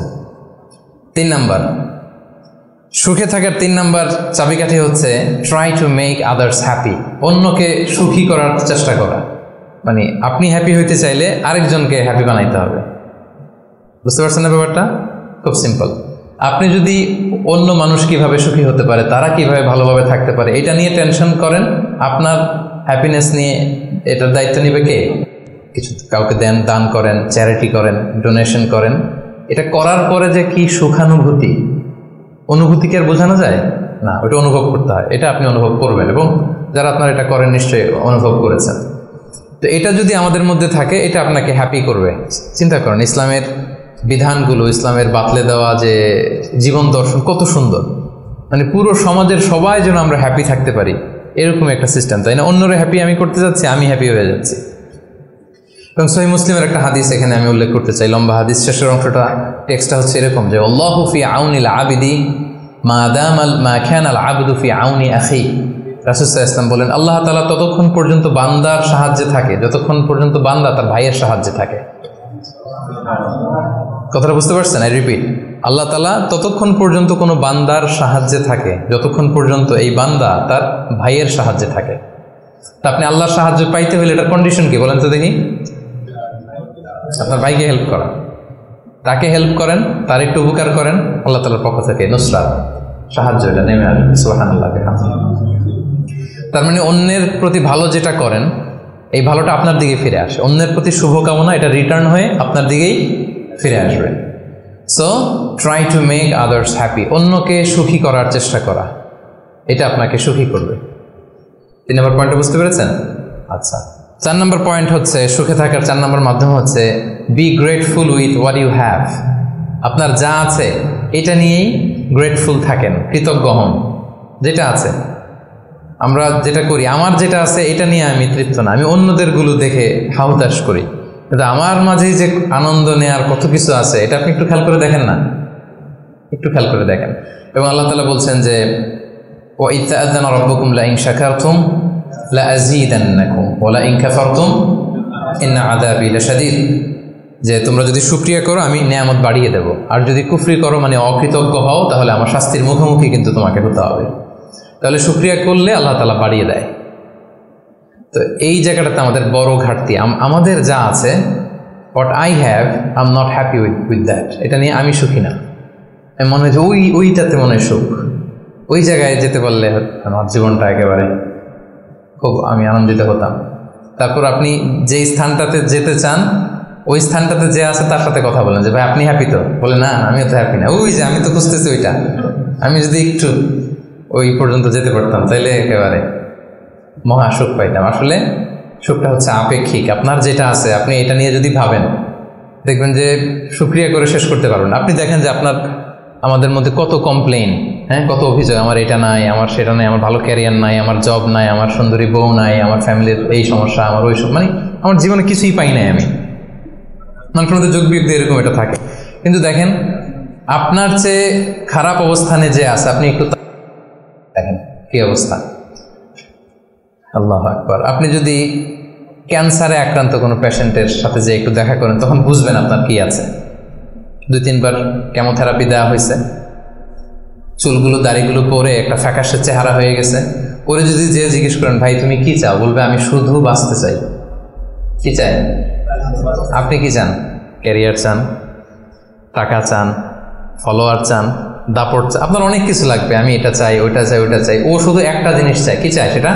3 নাম্বার, সুখে থাকার 3 নাম্বার চাবিকাঠি হচ্ছে try to make others happy, অন্যকে সুখী করার চেষ্টা করা। মানে আপনি হ্যাপি হইতে চাইলে আরেকজনকে হ্যাপি বানাইতে হবে। বুঝতে পারছেন না ব্যাপারটা? খুব সিম্পল। আপনি যদি অন্য মানুষ কিভাবে সুখী হতে পারে, তারা কিভাবে ভালোভাবে থাকতে পারে, এটা নিয়ে টেনশন করেন, আপনার হ্যাপিনেস নিয়ে এটার দায়িত্ব নেবে কে? কিছু কাউকে দেন, দান করেন, চ্যারিটি করেন, ডোনেশন করেন। এটা করার পরে যে কি সুখানুভূতি, অনুভূতি কি আর বোঝানো যায় না? ওটা অনুভব করতে হয়, এটা আপনি অনুভব করবেন, এবং যারা আপনার এটা করেন নিশ্চয়ই অনুভব করেছেন। তো এটা যদি আমাদের মধ্যে থাকে, এটা আপনাকে হ্যাপি করবে। চিন্তা করেন ইসলামের বিধানগুলো, ইসলামের বাতলে দেওয়া যে জীবন দর্শন কত সুন্দর, মানে পুরো সমাজের সবাই যেন আমরা হ্যাপি থাকতে পারি, এরকম একটা সিস্টেম, তাই না? অন্যরা হ্যাপি আমি করতে যাচ্ছি, আমি হ্যাপি হয়ে যাচ্ছি। এবং সহিহ মুসলিমের একটা হাদিস এখানে আমি উল্লেখ করতে চাই, লম্বা হাদিস, শেষের অংশটা টেক্সটটা হচ্ছে এরকম যে আল্লাহু ফি আউনিল আবিদি মা দামাল মা কানাল আবদু ফি আউনি আখি। রাসূল সাল্লাল্লাহু আলাইহি ওয়াসাল্লাম বলেন, আল্লাহ তাআলা ততক্ষণ পর্যন্ত বান্দার সাহায্যে থাকে যতক্ষণ পর্যন্ত বান্দা তার ভাইয়ের সাহায্যে থাকে। কথাটা বুঝতে পারছেন? আই রিপিট, আল্লাহ তাআলা ততক্ষণ পর্যন্ত কোনো বান্দার সাহায্যে থাকে যতক্ষণ পর্যন্ত এই বান্দা তার ভাইয়ের সাহায্যে থাকে। তা আপনি আল্লাহর সাহায্য পাইতে হলে এটা কন্ডিশন কি বলেন তো দেখি? আপনার ভাইকে হেল্প করা, তাকে হেল্প করেন, তার একটু উপকার করেন, আল্লাহ তাআলার পক্ষ থেকে নুসরাত, সাহায্য এটা নেমে আসবে। সুবহানাল্লাহ। তার মানে অন্যের প্রতি ভালো যেটা করেন, এই ভালোটা আপনার দিকে ফিরে আসে। অন্যের প্রতি শুভকামনা, এটা রিটার্ন হয়ে আপনার দিকেই ফিরে আসবে। So try to make others happy, অন্যকে সুখী করার চেষ্টা করা, এটা আপনাকে সুখী করবে। 3 নম্বর পয়েন্টটা বুঝতে পেরেছেন? আচ্ছা, 4 নম্বর পয়েন্ট হচ্ছে সুখে থাকার 4 নম্বর মাধ্যম হচ্ছে be grateful with what you have. আপনার যা আছে এটা নিয়েই গ্রেটফুল থাকেন, কৃতজ্ঞ হন। যেটা আছে, আমরা যেটা করি, আমার যেটা আছে এটা নিয়ে আমি তৃপ্ত না, আমি অন্যদের গুলো দেখে হাহুতাশ করি, কিন্তু আমার মাঝে যে আনন্দ নেয়ার কত কিছু আছে, এটা আপনি একটু খেয়াল করে দেখেন না? একটু খেয়াল করে দেখেন। এবং আল্লাহ তাআলা বলছেন যে ওয়া ইয তা'আযানা রাব্বুকুম লা ইন শাকারতুম লা আযীদান্নাকুম ওয়া লা ইন কাফারতুম ইন্না আযাবি লাশাদীদ, যে তোমরা যদি শুকরিয়া করো আমি নিয়ামত বাড়িয়ে দেব, আর যদি কুফরি করো মানে অকৃতজ্ঞ হও তাহলে আমার শাস্তির মুখোমুখি কিন্তু তোমাকে হতে হবে। তাহলে শুকরিয়া করলে আল্লাহ তাআলা বাড়িয়ে দেয়। তো এই জায়গাটাতে আমাদের বড় ঘাটতি, আমাদের যা আছে, what I have I am not happy with that, এটা নিয়ে আমি সুখী না। আমি মনে হয় যে ওইটাতে মনে হয় সুখ, ওই জায়গায় যেতে পারলে আমার জীবনটা একেবারে খুব আমি আনন্দিত হতাম। তারপর আপনি যেই স্থানটাতে যেতে চান, ওই স্থানটাতে যে আছে তার সাথে কথা বলেন যে ভাই আপনি হ্যাপি তো? বলে না আমিও তো হ্যাপি না। ওই যে আমি তো খুঁজতেছি ওইটা, আমি যদি একটু ওই পর্যন্ত যেতে পারতাম তাইলে একেবারে মহা সুখ পাইতাম। আসলে সুখটা হচ্ছে আপেক্ষিক। আপনার যেটা আছে আপনি এটা নিয়ে যদি ভাবেন, দেখবেন যে শুকরিয়া করে শেষ করতে পারবেন। আপনি দেখেন যে আপনার আমাদের মধ্যে কত কমপ্লেইন, হ্যাঁ, কত অভিযোগ, আমার এটা নাই, আমার সেটা নাই, আমার ভালো ক্যারিয়ার নাই, আমার জব নাই, আমার সুন্দরী বউ নাই, আমার ফ্যামিলির এই সমস্যা, আমার ওই সব, মানে আমার জীবনে কিছুই পাই নাই আমি। মানুষের মধ্যে যোগ বিয়োগ দিয়ে এরকম এটা থাকে। কিন্তু দেখেন আপনার চেয়ে খারাপ অবস্থানে যে আছে, আপনি একটু দেখেন কি অবস্থা। আল্লাহু আকবার। আপনি যদি ক্যান্সারে আক্রান্ত কোনো পেশেন্টের সাথে যে একটু দেখা করেন, তখন বুঝবেন আপনার কি আছে। 2-3 বার কেমোথেরাপি দেওয়া হয়েছে, চুলগুলো দাড়িগুলো পরে একটা ফ্যাকাশে চেহারা হয়ে গেছে। ওরে যদি যে জিজ্ঞেস করেন ভাই তুমি কি চাও, বলবে আমি শুধু বাঁচতে চাই। কি চাই? আপনি কি চান? ক্যারিয়ার চান, টাকা চান, ফলোয়ার চান, দাপট চান, আপনার অনেক কিছু লাগবে। আমি এটা চাই, ওইটা চাই, ওইটা চাই। ও শুধু একটা জিনিস চায়। কি চায় সেটা?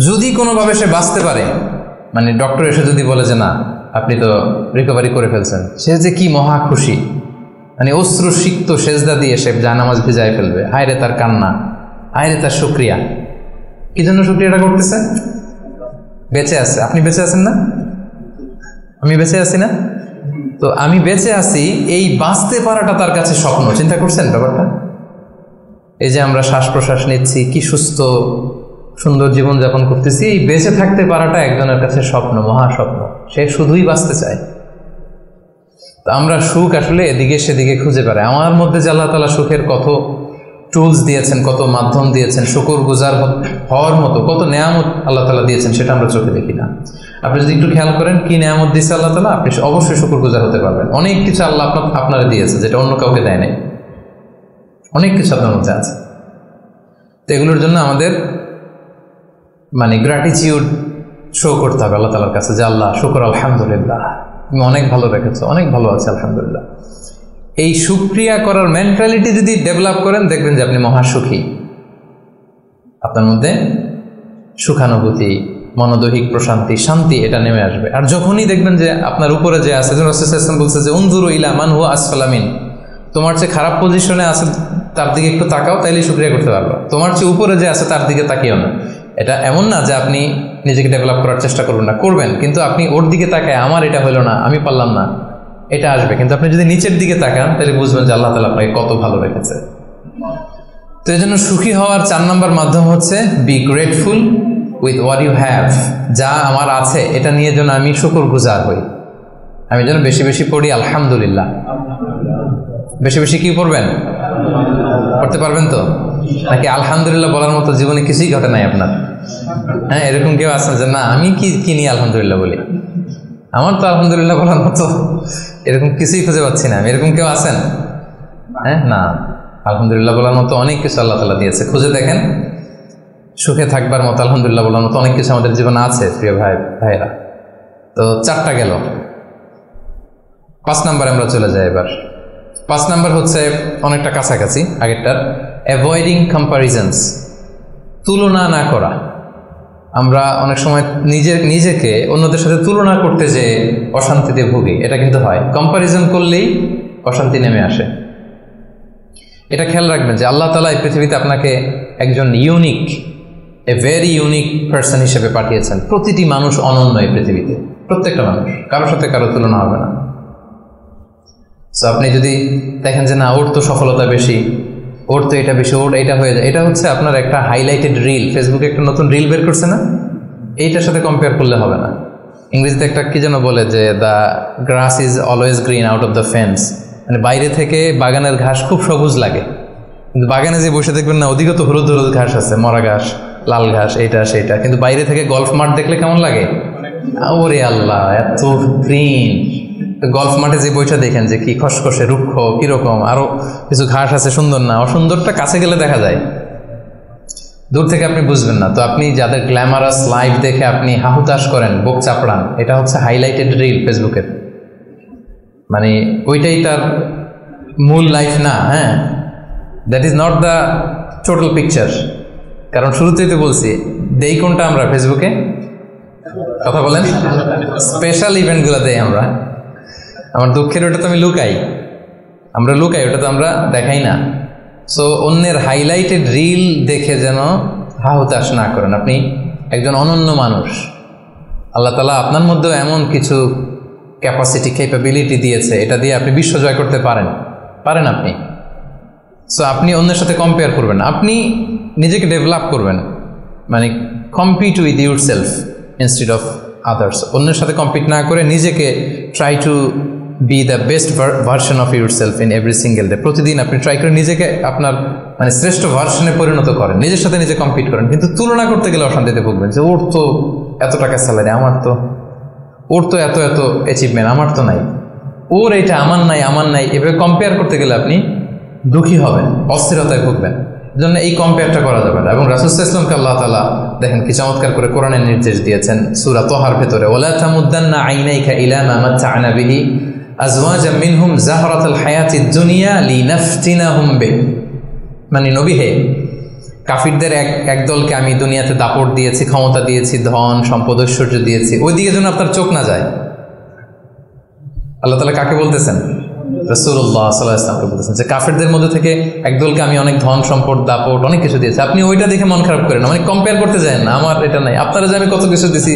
যদি কোনোভাবে সে বাঁচতে পারে, মানে ডক্টর এসে যদি বলে যে না আপনি তো রিকভারি করে ফেলছেন, সে যে কি মহা খুশি, মানে অশ্রু সিক্ত সেজদা দিয়ে সে জায়নামাজ ভিজায় ফেলবে। হায়রে তার কান্না, হায়রে তার শুকরিয়া। কি জন্য শুকরিয়াটা করতেছে? বেঁচে আছে। আপনি বেঁচে আছেন না? আমি বেঁচে আছি না? তো আমি বেঁচে আছি, এই বাঁচতে পারাটা তার কাছে স্বপ্ন। চিন্তা করছেন ব্যাপারটা? এই যে আমরা শ্বাস প্রশ্বাস নিচ্ছি, কি সুস্থ সুন্দর জীবন যাপন করতেছি, এই বেঁচে থাকতে পারাটা একজনের কাছে স্বপ্ন, মহাস্বপ্ন। সে শুধুই বাঁচতে চায়। তো আমরা সুখ আসলে এদিকে সেদিকে খুঁজে বেড়াই। আমার মধ্যে যে আল্লাহ তাআলা সুখের কত টুলস দিয়েছেন, কত মাধ্যম দিয়েছেন, শুকর গুজার হওয়ার মতো কত নেয়ামত আল্লাহ তাআলা দিয়েছেন, সেটা আমরা চোখে দেখি না। আপনি যদি একটু খেয়াল করেন কি নেয়ামত দিয়েছে আল্লাহ তাআলা, আপনি অবশ্যই শুকর গুজার হতে পারবেন। অনেক কিছু আল্লাহ আপনারা দিয়েছে যেটা অন্য কাউকে দেয় নাই। অনেক কিছু আপনার মধ্যে আছে। তো এগুলোর জন্য আমাদের মানে গ্র্যাটিটিউড শো করতে হবে আল্লাহ তাআলার কাছে, যে আল্লাহ শুকর, আলহামদুলিল্লাহ তুমি অনেক ভালো রেখেছো, অনেক ভালো আছে আলহামদুলিল্লাহ। এই শুকরিয়া করার মেন্টালিটি যদি ডেভেলপ করেন, দেখবেন যে আপনি মহাসুখী। আপনার মধ্যে সুখানুভূতি, মনোদৈহিক প্রশান্তি, শান্তি এটা নেমে আসবে। আর যখনই দেখবেন যে আপনার উপরে যে আছে, যেমন রাসূলুল্লাহ সাল্লাল্লাহু আলাইহি ওয়াসাল্লাম বলছে যে উনজুরু ইলা মান হুয়া আসফালা মিন, তোমার চেয়ে খারাপ পজিশনে আছে তার দিকে একটু তাকাও, তাইলে শুকরিয়া করতে পারবা। তোমার চেয়ে উপরে যে আছে তার দিকে তাকিও না। এটা এমন না যে আপনি নিজেকে ডেভেলপ করার চেষ্টা করবেন না, করবেন, কিন্তু আপনি ওর দিকে তাকায় আমার এটা হলো না, আমি পারলাম না, এটা আসবে। কিন্তু আপনি যদি নিচের দিকে তাকান, তাহলে বুঝবেন যে আল্লাহ তাআলা আপনাকে কত ভালো রেখেছে। তো এই জন্য সুখী হওয়ার 4 নম্বর মাধ্যম হচ্ছে be grateful with what you have. যা আমার আছে এটা নিয়ে যেন আমি শুকর গুজার হই। আমি যেন বেশি বেশি পড়ি আলহামদুলিল্লাহ। বেশি বেশি কি পড়বেন? পড়তে পারবেন তো? নাকি আলহামদুলিল্লাহ বলার মতো জীবনে কিছুই ঘটে নাই আপনার? হ্যাঁ, এরকম কেউ আছে যে না আমি কি নিয়ে আলহামদুলিল্লাহ বলি, আমার তো আলহামদুলিল্লাহ বলার মতো এরকম কিছুই খুঁজে পাচ্ছি না আমি। এরকম কেউ আছেন? হ্যাঁ, না, আলহামদুলিল্লাহ বলার মতো অনেক কিছু আল্লাহ তাআলা দিয়েছে। খুঁজে দেখেন, সুখে থাকবার মতো, আলহামদুলিল্লাহ বলার মতো অনেক কিছু আমাদের জীবনে আছে প্রিয় ভাইরা। তো 4টা গেল। 5 নম্বরে আমরা চলে যাই এবার। 5 নম্বর হচ্ছে অনেকটা কাছাকাছি আগেরটার, অ্যাভয়েডিং কম্প্যারিজনস, তুলনা না করা। আমরা অনেক সময় নিজেকে অন্যদের সাথে তুলনা করতে যে অশান্তিতে ভুগি, এটা কিন্তু হয়। কম্প্যারিজন করলেই অশান্তি নেমে আসে। এটা খেয়াল রাখবেন যে আল্লাহ তাআলা এই পৃথিবীতে আপনাকে একজন unique, a very unique person হিসেবে পাঠিয়েছেন। প্রতিটি মানুষ অনন্য এই পৃথিবীতে, প্রত্যেকটা মানুষ, কারোর সাথে কারো তুলনা হবে না। সো আপনি যদি দেখেন যে না ওর তো সফলতা বেশি, ওর তো এটা বেশি, ওর এটা হয়ে যায়, এটা হচ্ছে আপনার একটা হাইলাইটেড রিল। ফেসবুকে একটা নতুন রিল বের করছে না, এইটার সাথে কম্পেয়ার করলে হবে না। ইংরেজিতে একটা কি যেন বলে যে the grass is always green out of the fence, মানে বাইরে থেকে বাগানের ঘাস খুব সবুজ লাগে, কিন্তু বাগানে যে বসে দেখবেন না ওদিকে তো হলুদ হলুদ ঘাস আছে, মরা ঘাস, লাল ঘাস, এইটা সেইটা, কিন্তু বাইরে থেকে গল্ফ মাঠ দেখলে কেমন লাগে? ওরে আল্লাহ, এত গ্রিন। গল্ফ মাঠে যে বইটা দেখেন যে কি খসখসে রুক্ষ, কিরকম, আরো কিছু ঘাস আছে, সুন্দর না? অসুন্দরটা কাছে গেলে দেখা যায়, দূর থেকে আপনি বুঝবেন না। তো আপনি যাদের গ্ল্যামারাস লাইফ দেখে আপনি হাহুতাশ করেন, বুক চাপড়ান, এটা হচ্ছে হাইলাইটেড রিল ফেসবুকের, মানে ওইটাই তার মূল লাইফ না। হ্যাঁ, that is not the total picture. কারণ শুরুতেই তো বলছি, দেই কোনটা আমরা ফেসবুকে? কথা বলেন, স্পেশাল ইভেন্টগুলো দেই আমরা। আমার দুঃখের ওটা তো আমি লুকাই, আমরা লুকাই, ওটা তো আমরা দেখাই না। সো অন্যের হাইলাইটেড রিল দেখে যেন হাহুতাশ না করেন। আপনি একজন অনন্য মানুষ, আল্লাহ তাআলা আপনার মধ্যেও এমন কিছু ক্যাপাসিটি, ক্যাপাবিলিটি দিয়েছে, এটা দিয়ে আপনি বিশ্ব জয় করতে পারেন। পারেন আপনি। সো আপনি অন্যের সাথে কম্পেয়ার করবেন, আপনি নিজেকে ডেভেলপ করবেন, মানে compete with your self instead of others. অন্যের সাথে কম্পিট না করে নিজেকে try to B the best version of your self in every single day. প্রতিদিন আপনি ট্রাই করে নিজেকে আপনার মানে শ্রেষ্ঠ ভার্সনে পরিণত করেন, নিজের সাথে নিজে কম্পিট করেন। কিন্তু তুলনা করতে গেলে অশান্তিতে ভুগবেন যে ওর তো এত টাকা স্যালারি, ওর তো এত এত অ্যাচিভমেন্ট, আমার তো নাই, ওর এটা আমার নাই। এভাবে কম্পেয়ার করতে গেলে আপনি দুঃখী হবেন, অস্থিরতায় ভুগবেন। জন্য এই কম্পেয়ারটা করা যাবে না। এবং রাসূল সাল্লাল্লাহু আলাইহি ওয়াসাল্লামকে আল্লাহ তাআলা দেখেন কি চমৎকার করে কোরআনের নির্দেশ দিয়েছেন সূরা তাহার ভেতরে, ওয়ালা তামুদ্দান্না আইনাইকা ইলা মা মাত্তা'না বিহি আজওয়াজাম মিনহুম যাহরাতাল হায়াতিদ দুনিয়া লিনাফতিনাহুম বিহি। মানে নবী হে, কাফিরদের এক দলকে আমি দুনিয়াতে দাপট দিয়েছি, ক্ষমতা দিয়েছি, ধন সম্পদ ঐশ্বর্য দিয়েছি, ওই দিকে যেন আপনার চোখ না যায়। আল্লাহ তাআলা কাকে বলতেছেন? রাসূলুল্লাহ সাল্লাল্লাহু আলাইহি ওয়াসাল্লামকে বলতেছেন যে কাফেরদের মধ্যে থেকে একদলকে আমি অনেক ধন সম্পদ দাপট অনেক কিছু দিয়েছি, আপনি ওইটা দেখে মন খারাপ করেন না, মানে কম্পেয়ার করতে যায় না, আমার এটা নাই, আপনারা যে আমি কত কিছু দিয়েছি,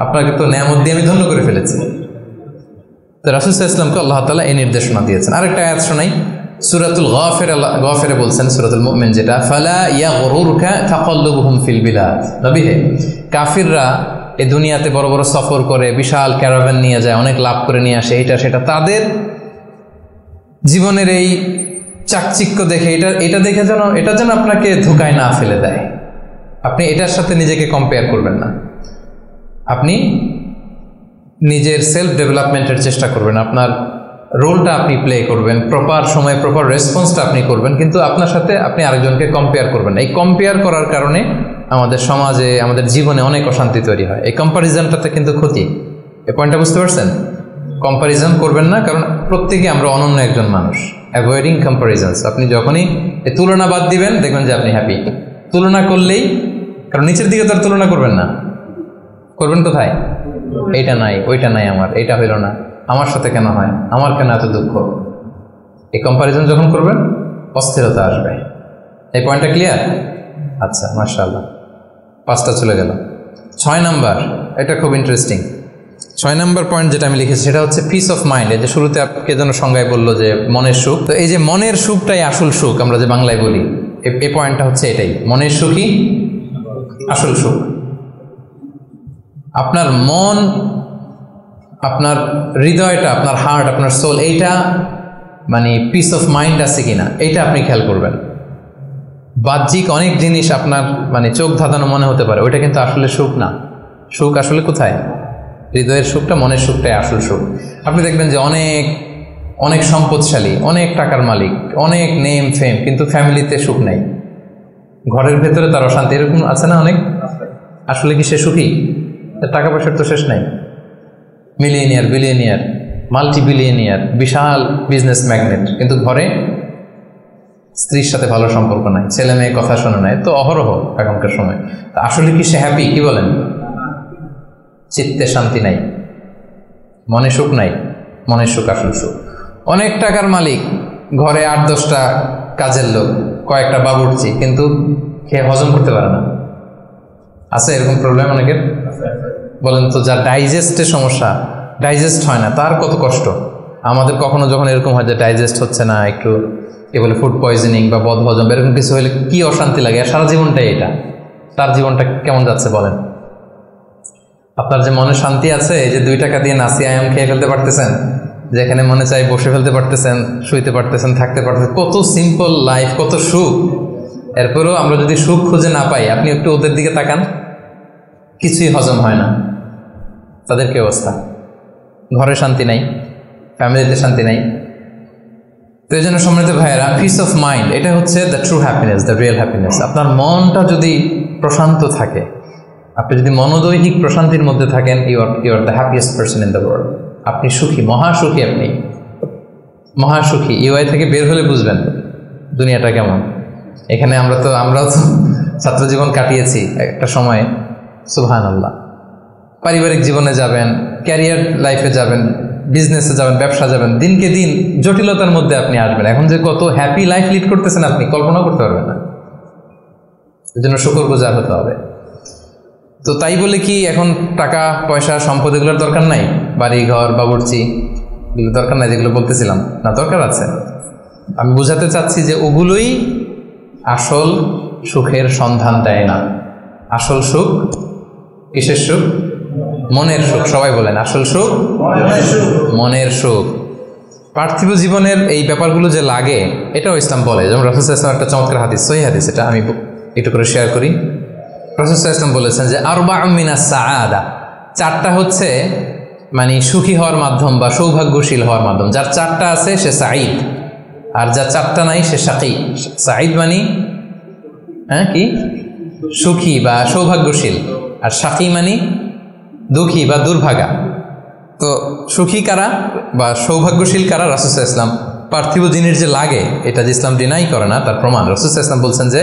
আপনাকে তো নেয়ামত দিয়ে আমি ধন্য করে ফেলেছি। তো রাসূল সাল্লাল্লাহু আলাইহি ওয়াসাল্লামকে আল্লাহ তাআলা এই নির্দেশনা দিয়েছেন। আরেকটা আয়াত শোনাই, সূরাতুল গাফিরে বলছেন, সূরাতুল মুমিন যেটা, ফালা ইয়াগরুরকা তাকাল্লুবুহুম ফিল বিলাদ। নবী হে, কাফিররা এই দুনিয়াতে বড় বড় সফর করে, বিশাল ক্যারাভান নিয়ে যায়, অনেক লাভ করে নিয়ে আসে, এটা সেটা, তাদের জীবনের এই চাকচিক্য দেখে এটা দেখে এটা যেন আপনাকে ধোঁকায় না ফেলে দেয়। আপনি এটার সাথে নিজেকে কম্পেয়ার করবেন না, আপনি নিজের সেলফ ডেভেলপমেন্টের চেষ্টা করবেন, আপনার রোলটা আপনি প্লে করবেন, প্রপার সময় প্রপার রেসপন্সটা আপনি করবেন, কিন্তু আপনার সাথে আপনি আরেকজনকে কম্পেয়ার করবেন না। এই কম্পেয়ার করার কারণে আমাদের সমাজে, আমাদের জীবনে অনেক অশান্তি তৈরি হয়। এই কম্পারিজনটাতে কিন্তু ক্ষতি। এই পয়েন্টটা বুঝতে পারছেন? কম্পারিজন করবেন না, কারণ প্রত্যেকে আমরা অনন্য একজন মানুষ। Avoiding comparisons. আপনি যখনই এই তুলনা বাদ দিবেন দেখবেন যে আপনি হ্যাপি। তুলনা করলেই, কারণ নিচের দিকে তো আর তুলনা করবেন না, করবেন কোথায়? এইটা নাই, ওইটা নাই, আমার এইটা হইল না, আমার সাথে কেন হয়, আমার কেন এত দুঃখ। এই কম্পারিজন যখন করবেন অস্থিরতা আসবে। এই পয়েন্টটা ক্লিয়ার? আচ্ছা, মাশাআল্লাহ, 5টা চলে গেল। 6 নাম্বার, এটা খুব ইন্টারেস্টিং। 6 নাম্বার পয়েন্ট যেটা আমি লিখেছি সেটা হচ্ছে পিস অফ মাইন্ড। এই যে শুরুতে কে যেন সংজ্ঞায় বললো যে মনের সুখ, তো এই যে মনের সুখটাই আসল সুখ, আমরা যে বাংলায় বলি, এই পয়েন্টটা হচ্ছে এটাই, মনের সুখই আসল সুখ। আপনার মন, আপনার হৃদয়টা, আপনার হার্ট, আপনার সোল, এইটা মানে পিস অফ মাইন্ড আছে কিনা এইটা আপনি খেয়াল করবেন। বাহ্যিক অনেক জিনিস আপনার মানে চোখ ধাঁধানো মনে হতে পারে, ওইটা কিন্তু আসলে সুখ না। সুখ আসলে কোথায়? হৃদয়ের সুখটা, মনের সুখটাই আসল সুখ। আপনি দেখবেন যে অনেক অনেক সম্পদশালী, অনেক টাকার মালিক, অনেক নেম ফেম, কিন্তু ফ্যামিলিতে সুখ নেই, ঘরের ভেতরে তার অশান্তি, এরকম আছে না অনেক? আসলে কি সে সুখী? টাকা পয়সার তো শেষ নাই, মিলিয়নিয়ার, বিলিয়নিয়ার, মাল্টি বিলিয়নিয়ার, বিশাল বিজনেস ম্যাগনেট, কিন্তু ঘরে স্ত্রীর সাথে ভালো সম্পর্ক নাই, ছেলে মেয়ে কথা শোনে নাই, তো অহরহ এখনকার সময়। আসলে কি সে হ্যাপি? কি বলেন? চিত্তে শান্তি নাই, মনে সুখ নাই। মনের সুখ আসল সুখ। অনেক টাকার মালিক, ঘরে 8-10টা কাজের লোক, কয়েকটা বাবুর্চি, কিন্তু খেয়ে হজম করতে পারে না। আছে এরকম প্রবলেম অনেকের? বলেন তো, যার ডাইজেস্টের সমস্যা, ডাইজেস্ট হয় না, তার কত কষ্ট। আমাদের কখনো যখন এরকম হয় যে ডাইজেস্ট হচ্ছে না, একটু কি বলে ফুড পয়জনিং বা বদহজম এরকম কিছু হলে কি অশান্তি লাগে। আর সারা জীবনটাই এটা, তার জীবনটা কেমন যাচ্ছে বলেন? আপনার যে মনে শান্তি আছে, এই যে 2 টাকা দিয়ে নাসি আয়াম খেয়ে ফেলতে পারতেছেন, যেখানে মনে চাই বসে ফেলতে পারতেছেন, শুইতে পারতেছেন, থাকতে পারতেছেন, কত সিম্পল লাইফ, কত সুখ। এরপরেও আমরা যদি সুখ খুঁজে না পাই, আপনি একটু ওদের দিকে তাকান, কিছুই হজম হয় না, তাদের কি অবস্থা? ঘরে শান্তি নাই, ফ্যামিলিতে শান্তি নাই। তো এই জন্য সম্মানিত ভাইয়েরা, পিস অফ মাইন্ড, এটা হচ্ছে the true happiness, the real happiness. আপনার মনটা যদি প্রশান্ত থাকে, আপনি যদি মনোদৈহিক প্রশান্তির মধ্যে থাকেন, you are the happiest person in the world. আপনি সুখী, মহাসুখী, আপনি মহাসুখী। ইউআই থেকে বের হলে বুঝবেন দুনিয়াটা কেমন। এখানে আমরাও তো ছাত্র জীবন কাটিয়েছি একটা সময়ে, সুবহানাল্লাহ। পারিবারিক জীবনে যাবেন, ক্যারিয়ার লাইফে যাবেন, বিজনেসে যাবেন, ব্যবসা যাবেন, দিনকে দিন জটিলতার মধ্যে আপনি আসবেন। এখন যে কত হ্যাপি লাইফ লিড করতেছেন আপনি কল্পনা করতে পারবেন না। এই জন্য শুকরগুজার হতে হবে। তো তাই বলে কি এখন টাকা পয়সা সম্পদ এগুলোর দরকার নাই? বাড়ি ঘর বাবুর্চি এগুলো দরকার নাই যেগুলো বলতেছিলাম? না, দরকার আছে। আমি বোঝাতে চাচ্ছি যে ওগুলোই আসল সুখের সন্ধান দেয় না। আসল সুখ কিসের সুখ? মনের সুখ। সবাই বলেন আসল সুখ মনের সুখ। পার্থিব জীবনের এই ব্যাপারগুলো যে লাগে এটাও ইসলাম বলে। যেমন রাসূল সাল্লাল্লাহু আলাইহি ওয়াসাল্লাম একটা চমৎকার হাদিস, সহিহ হাদিস, এটা আমি একটু করে শেয়ার করি। রাসূল সাল্লাল্লাহু আলাইহি ওয়াসাল্লাম বলেছেন যে আরবাউম মিনাস সাআদা, চারটা হচ্ছে মানে সুখী হওয়ার মাধ্যম বা সৌভাগ্যশীল হওয়ার মাধ্যম। যার চারটা আছে সে সাঈদ, আর যার চারটা নাই সে শাকী। সাঈদ মানে কি? সুখী বা সৌভাগ্যশীল, আর শাকী মানে দুঃখী বা দুর্ভাগা। তো সুখী কারা বা সৌভাগ্যশীল কারা? রাসূল সাল্লাল্লাহু আলাইহি ওয়াসাল্লাম পার্থিব জিনিস যে লাগে এটা যে ইসলাম ডিনাই করে না তার প্রমাণ রাসূল সাল্লাল্লাহু আলাইহি ওয়াসাল্লাম বলছেন যে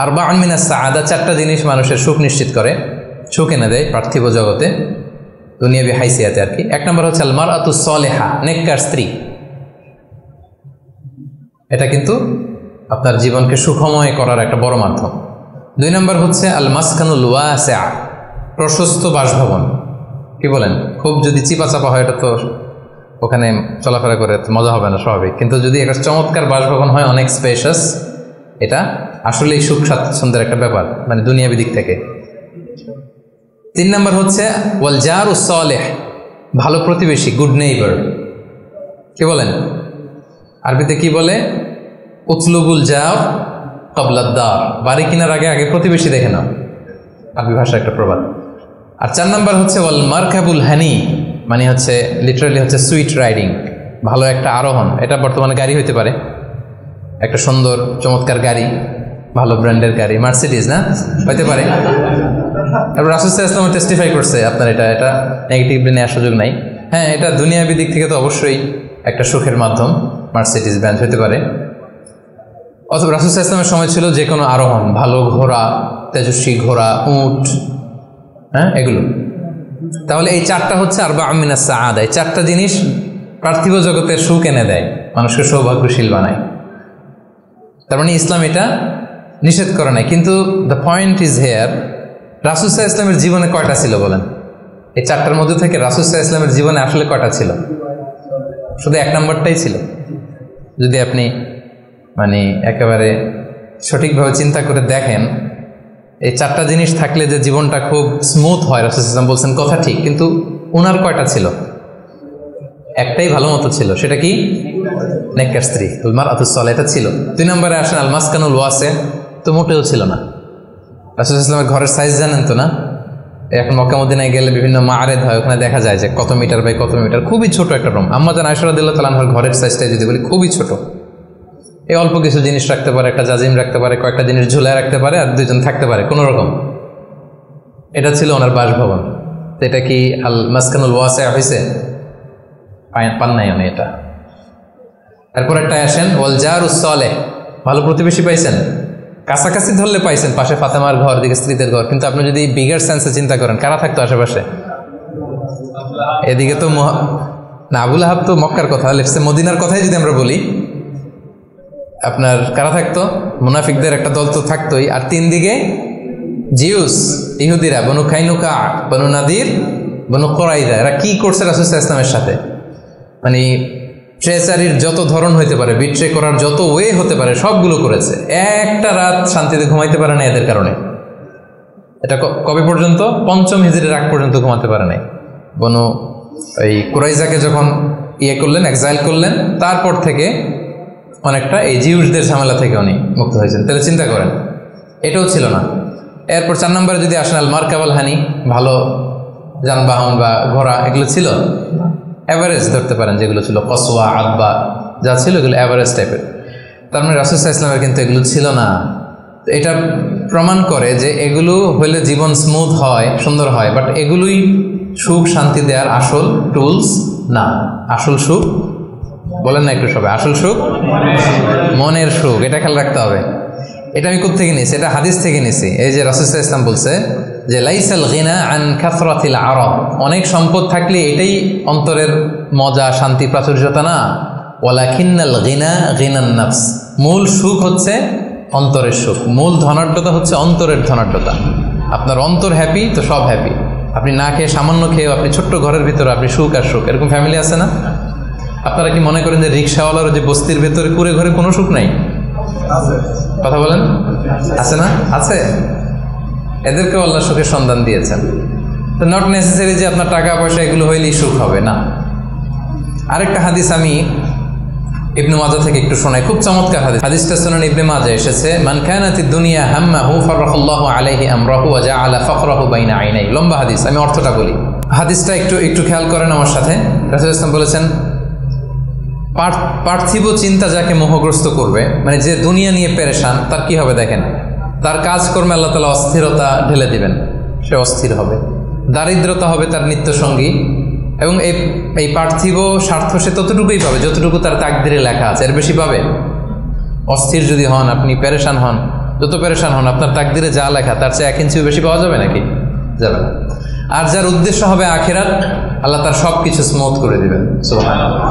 আরবাউন মিনাস সাআদা, চারটা জিনিস মানুষের সুখ নিশ্চিত করে, সুখ এনে দেয় পার্থিব জগতে, দুনিয়াবি হাইসিয়াতে আর কি। এক নম্বর হচ্ছে আল মারআতুস সালিহা, নেককার স্ত্রী। এটা কিন্তু আপনার জীবনকে সুখময় করার একটা বড় মাধ্যম। দুই নম্বর হচ্ছে আল মাসকানুল ওয়াসিআ, প্রশস্ত বাসভবন। কি বলেন? খুব যদি চিপা চাপা হয় এটা তো ওখানে চলাফেরা করে মজা হবে না, স্বাভাবিক। কিন্তু যদি একটা চমৎকার বাসভবন হয়, অনেক স্পেশাস, এটা আসলেই সুখ স্বাচ্ছন্দ্যের একটা ব্যাপার, মানে দুনিয়াবি দিক থেকে। তিন নম্বর হচ্ছে ওয়াল জারুস সালিহ, ভালো প্রতিবেশী, গুড নেইবার। কি বলেন? আরবিতে কি বলে? উতলুবুল জার ক্বাবলাদ দার, বাড়ি কেনার আগে আগে প্রতিবেশী দেখে নাও, আরবি ভাষার একটা প্রবাদ। আর চার নম্বর হচ্ছে ওয়াল মারকাবুল হানি, মানে হচ্ছে লিটারালি হচ্ছে সুইট রাইডিং, ভালো একটা আরোহণ। এটা বর্তমানে গাড়ি হইতে পারে, একটা সুন্দর চমৎকার গাড়ি, ভালো ব্র্যান্ডের গাড়ি, মার্সিডিজ না হইতে পারে। তারপর রাসূল সাল্লাল্লাহু আলাইহি ওয়াসাল্লাম টেস্টিফাই করছে আপনার এটা নেগেটিভলি নেওয়ার সুযোগ নাই। হ্যাঁ, এটা দুনিয়াবি দিক থেকে তো অবশ্যই একটা সুখের মাধ্যম, মার্সিডিজ ব্র্যান্ড হতে পারে। অথবা রাসূল সাল্লাল্লাহু আলাইহি ওয়াসাল্লামের সময় ছিল যে কোনো আরোহণ, ভালো ঘোড়া, তেজস্বী ঘোড়া, উট, হ্যাঁ এগুলো। তাহলে এই চারটা হচ্ছে আরবাউম মিনাস সাআদা, এই চারটা জিনিস পার্থিব জগতের সুখ এনে দেয়, মানুষকে সৌভাগ্যশীল বানায়। তার মানে ইসলাম এটা নিষেধ করে নাই। কিন্তু দ্য পয়েন্ট ইজ হেয়ার, রাসূল সাল্লাল্লাহু আলাইহি ওয়াসাল্লামের জীবনে কয়টা ছিল বলেন? এই চারটার মধ্যে থেকে রাসূল সাল্লাল্লাহু আলাইহি ওয়াসাল্লামের জীবনে আসলে কয়টা ছিল? শুধু এক নম্বরটাই ছিল। যদি আপনি মানে একেবারে সঠিকভাবে চিন্তা করে দেখেন, এই চারটা জিনিস থাকলে যে জীবনটা খুব স্মুথ হয়, রাসূল সাল্লাল্লাহু আলাইহি ওয়াসাল্লাম বলছেন কথা ঠিক, কিন্তু ওনার কয়টা ছিল? একটাই ভালো মতো ছিল, সেটা কি? নেককার স্ত্রী, আল মারআতুস সালিহা, এটা ছিল। দুই নম্বরে আসেন আল মাসকানুল ওয়াসি', তো মোটেও ছিল না। রাসূল সাল্লাল্লাহু আলাইহি ওয়াসাল্লামের ঘরের সাইজ জানেন তো না? এখন মক্কা মদিনায় গেলে বিভিন্ন মাআরিদ হয়, ওখানে দেখা যায় যে কত মিটার বাই কত মিটার, খুবই ছোট একটা রুম। আম্মা জান আয়েশা রাদিয়াল্লাহু তাআলা আনহার ঘরের সাইজটাই যদি বলি, খুবই ছোট। এই অল্প কিছু জিনিস রাখতে পারে, একটা জাজিম রাখতে পারে, কয়েকটা জিনিস ঝুলায় রাখতে পারে, আর দুইজন থাকতে পারে কোনো রকম। এটা ছিল ওনার বাসভবন। তো এটা কি আল মাসকানুল ওয়াসি' হয়েছে? পান নাই উনি এটা। এরপর একটা আসেন ওয়াল জারুস সালিহ, ভালো প্রতিবেশী পাইছেন, কাছাকাছি ধরলে পাইছেন, পাশে ফাতেমার ঘর, দিকে স্ত্রীদের ঘর। কিন্তু আপনি যদি বিগার সেন্সে চিন্তা করেন, কারা থাকতো আশেপাশে? এদিকে তো না, আবুল আহাব তো মক্কার কথা, লেফসে মদিনার কথাই যদি আমরা বলি, আপনার কারা থাকতো? মুনাফিকদের একটা দল তো থাকতোই, আর তিন দিকে জিউস, ইহুদিরা, বনু কাইনুকা, বনু নাদির, বনু কুরাইযা। এরা কি করছে রাসূল সাল্লাল্লাহু আলাইহি ওয়াসাল্লামের সাথে? মানে ট্রেচারির যত ধরন হইতে পারে, বিট্রে করার যত ওয়ে হতে পারে, সবগুলো করেছে। একটা রাত শান্তিতে ঘুমাইতে পারে না এদের কারণে। এটা কবে পর্যন্ত? ৫ম হিজরির আগ পর্যন্ত ঘুমাতে পারে নাই। বনু ওই কুরাইজাকে যখন করলেন, এক্সাইল করলেন, তারপর থেকে অনেকটা এই জিউসদের ঝামেলা থেকে উনি মুক্ত হয়েছেন। তাহলে চিন্তা করেন, এটাও ছিল না। এরপর 4 নম্বরে যদি আসেন আল মারকাবাল হানি, ভালো যানবাহন বা ঘোড়া, এগুলো ছিল অ্যাভারেজ ধরতে পারেন, যেগুলো ছিল কসওয়া, আদবা, যা ছিল এগুলো অ্যাভারেজ টাইপের। তার মানে রাসূল সাল্লাল্লাহু আলাইহি ওয়াসাল্লামের কিন্তু এগুলো ছিল না। এটা প্রমাণ করে যে এগুলো হইলে জীবন স্মুথ হয়, সুন্দর হয়, বাট এগুলোই সুখ শান্তি দেওয়ার আসল টুলস না। আসল সুখ বলেন না একটু সবাই, আসল সুখ মনের সুখ। এটা খেয়াল রাখতে হবে। এটা আমি কোত্থেকে নিয়েছি? এটা হাদিস থেকে নিয়েছি। এই যে রাসূল সাল্লাল্লাহু আলাইহি ওয়াসাল্লাম বলছে যে লাইসাল গিনা আন কাসরাতিল আরাব, অনেক সম্পদ থাকলে এটাই অন্তরের মজা, শান্তি, প্রাচুর্যতা না। ওয়ালাকিন্নাল গিনা গিনান নাফস, মূল সুখ হচ্ছে অন্তরের সুখ, মূল ধনাঢ্যতা হচ্ছে অন্তরের ধনাঢ্যতা। আপনার অন্তর হ্যাপি তো সব হ্যাপি। আপনি না খেয়ে, সামান্য খেয়েও, আপনি ছোট্ট ঘরের ভিতরে আপনি সুখ আর সুখ, এরকম ফ্যামিলি আছে না? আপনারা কি মনে করেন যে রিক্সাওয়ালার যে বস্তির ভেতরে কুড়ে ঘরে কোনো সুখ নাই? কথা বলেন, আছে না? আছে। এদেরকেও আল্লাহ সুখের সন্ধান দিয়েছেন। তো নট নেসেসারি যে আপনার টাকা পয়সা এগুলো হইলেই সুখ হবে না। আরেকটা হাদিস আমি ইবনে মাজাহ থেকে একটু শোনাই, খুব চমৎকার হাদিস। হাদিসটা শুনুন, ইবনে মাজাহ এসেছে, মান কানাতিদ দুনিয়া হাম্মাহু ফারাহাল্লাহু আলাইহি আমরাহু ওয়া জাআলা ফাকরাহু বাইনা আইনাই। লম্বা হাদিস, আমি অর্থটা বলি। হাদিসটা একটু খেয়াল করেন আমার সাথে। রাসূলুল্লাহ সাল্লাল্লাহু আলাইহি ওয়াসাল্লাম বলেছেন, পার্থিব চিন্তা যাকে মোহগ্রস্ত করবে, মানে যে দুনিয়া নিয়ে পেরেশান, তার কি হবে দেখেন, তার কাজকর্মে আল্লাহ তাআলা অস্থিরতা ঢেলে দিবেন, সে অস্থির হবে। দারিদ্রতা হবে তার নিত্য সঙ্গী, এবং এই পার্থিব স্বার্থ সে ততটুকুই পাবে যতটুকু তার তাকদিরে লেখা আছে, এর বেশি পাবে? অস্থির যদি হন, আপনি পেরেশান হন, যত পেরেশান হন, আপনার তাকদিরে যা লেখা তার চেয়ে 1 ইঞ্চিও বেশি পাওয়া যাবে নাকি? যাবে না। আর যার উদ্দেশ্য হবে আখিরাত, আল্লাহ তার সব কিছু স্মুথ করে দিবেন, সুবহানাল্লাহ।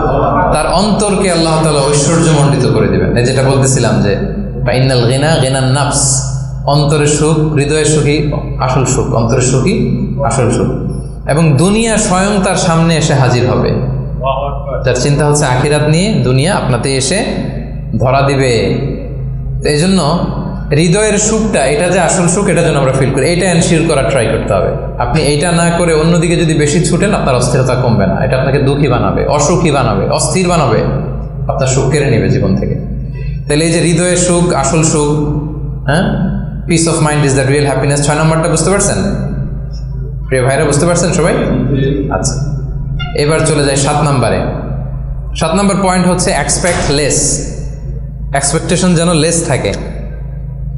তার অন্তরকে আল্লাহ তাআলা ঐশ্বর্যমণ্ডিত করে দিবেন। এই যেটা বলতেছিলাম যে ফাইনাল গিনা গিনান নাফস, অন্তরের সুখ, হৃদয়ের সুখী আসল সুখ, অন্তরের সুখী আসল সুখ। এবং দুনিয়া স্বয়ং তার সামনে এসে হাজির হবে। যার চিন্তা হচ্ছে আখিরাত নিয়ে, দুনিয়া আপনাতে এসে ধরা দিবে। তো এই জন্য হৃদয়ের সুখটা, এটা যে আসল সুখ, এটা যেন আমরা ফিল করি, এটা এনশিওর করার ট্রাই করতে হবে। আপনি এইটা না করে অন্যদিকে যদি বেশি ছুটেন, আপনার অস্থিরতা কমবে না, এটা আপনাকে দুঃখী বানাবে, অসুখী বানাবে, অস্থির বানাবে, আপনার সুখ কেড়ে নেবে জীবন থেকে। তাহলে এই যে হৃদয়ের সুখ, আসল সুখ, হ্যাঁ, piece of mind is the real happiness. 6 নম্বরটা বুঝতে পারছেন প্রিয় ভাইরা? বুঝতে পারছেন সবাই? আচ্ছা, এবার চলে যায় 7 নম্বরে। 7 নম্বর পয়েন্ট হচ্ছে এক্সপেক্ট লেস। এক্সপেকটেশন যেন লেস থাকে,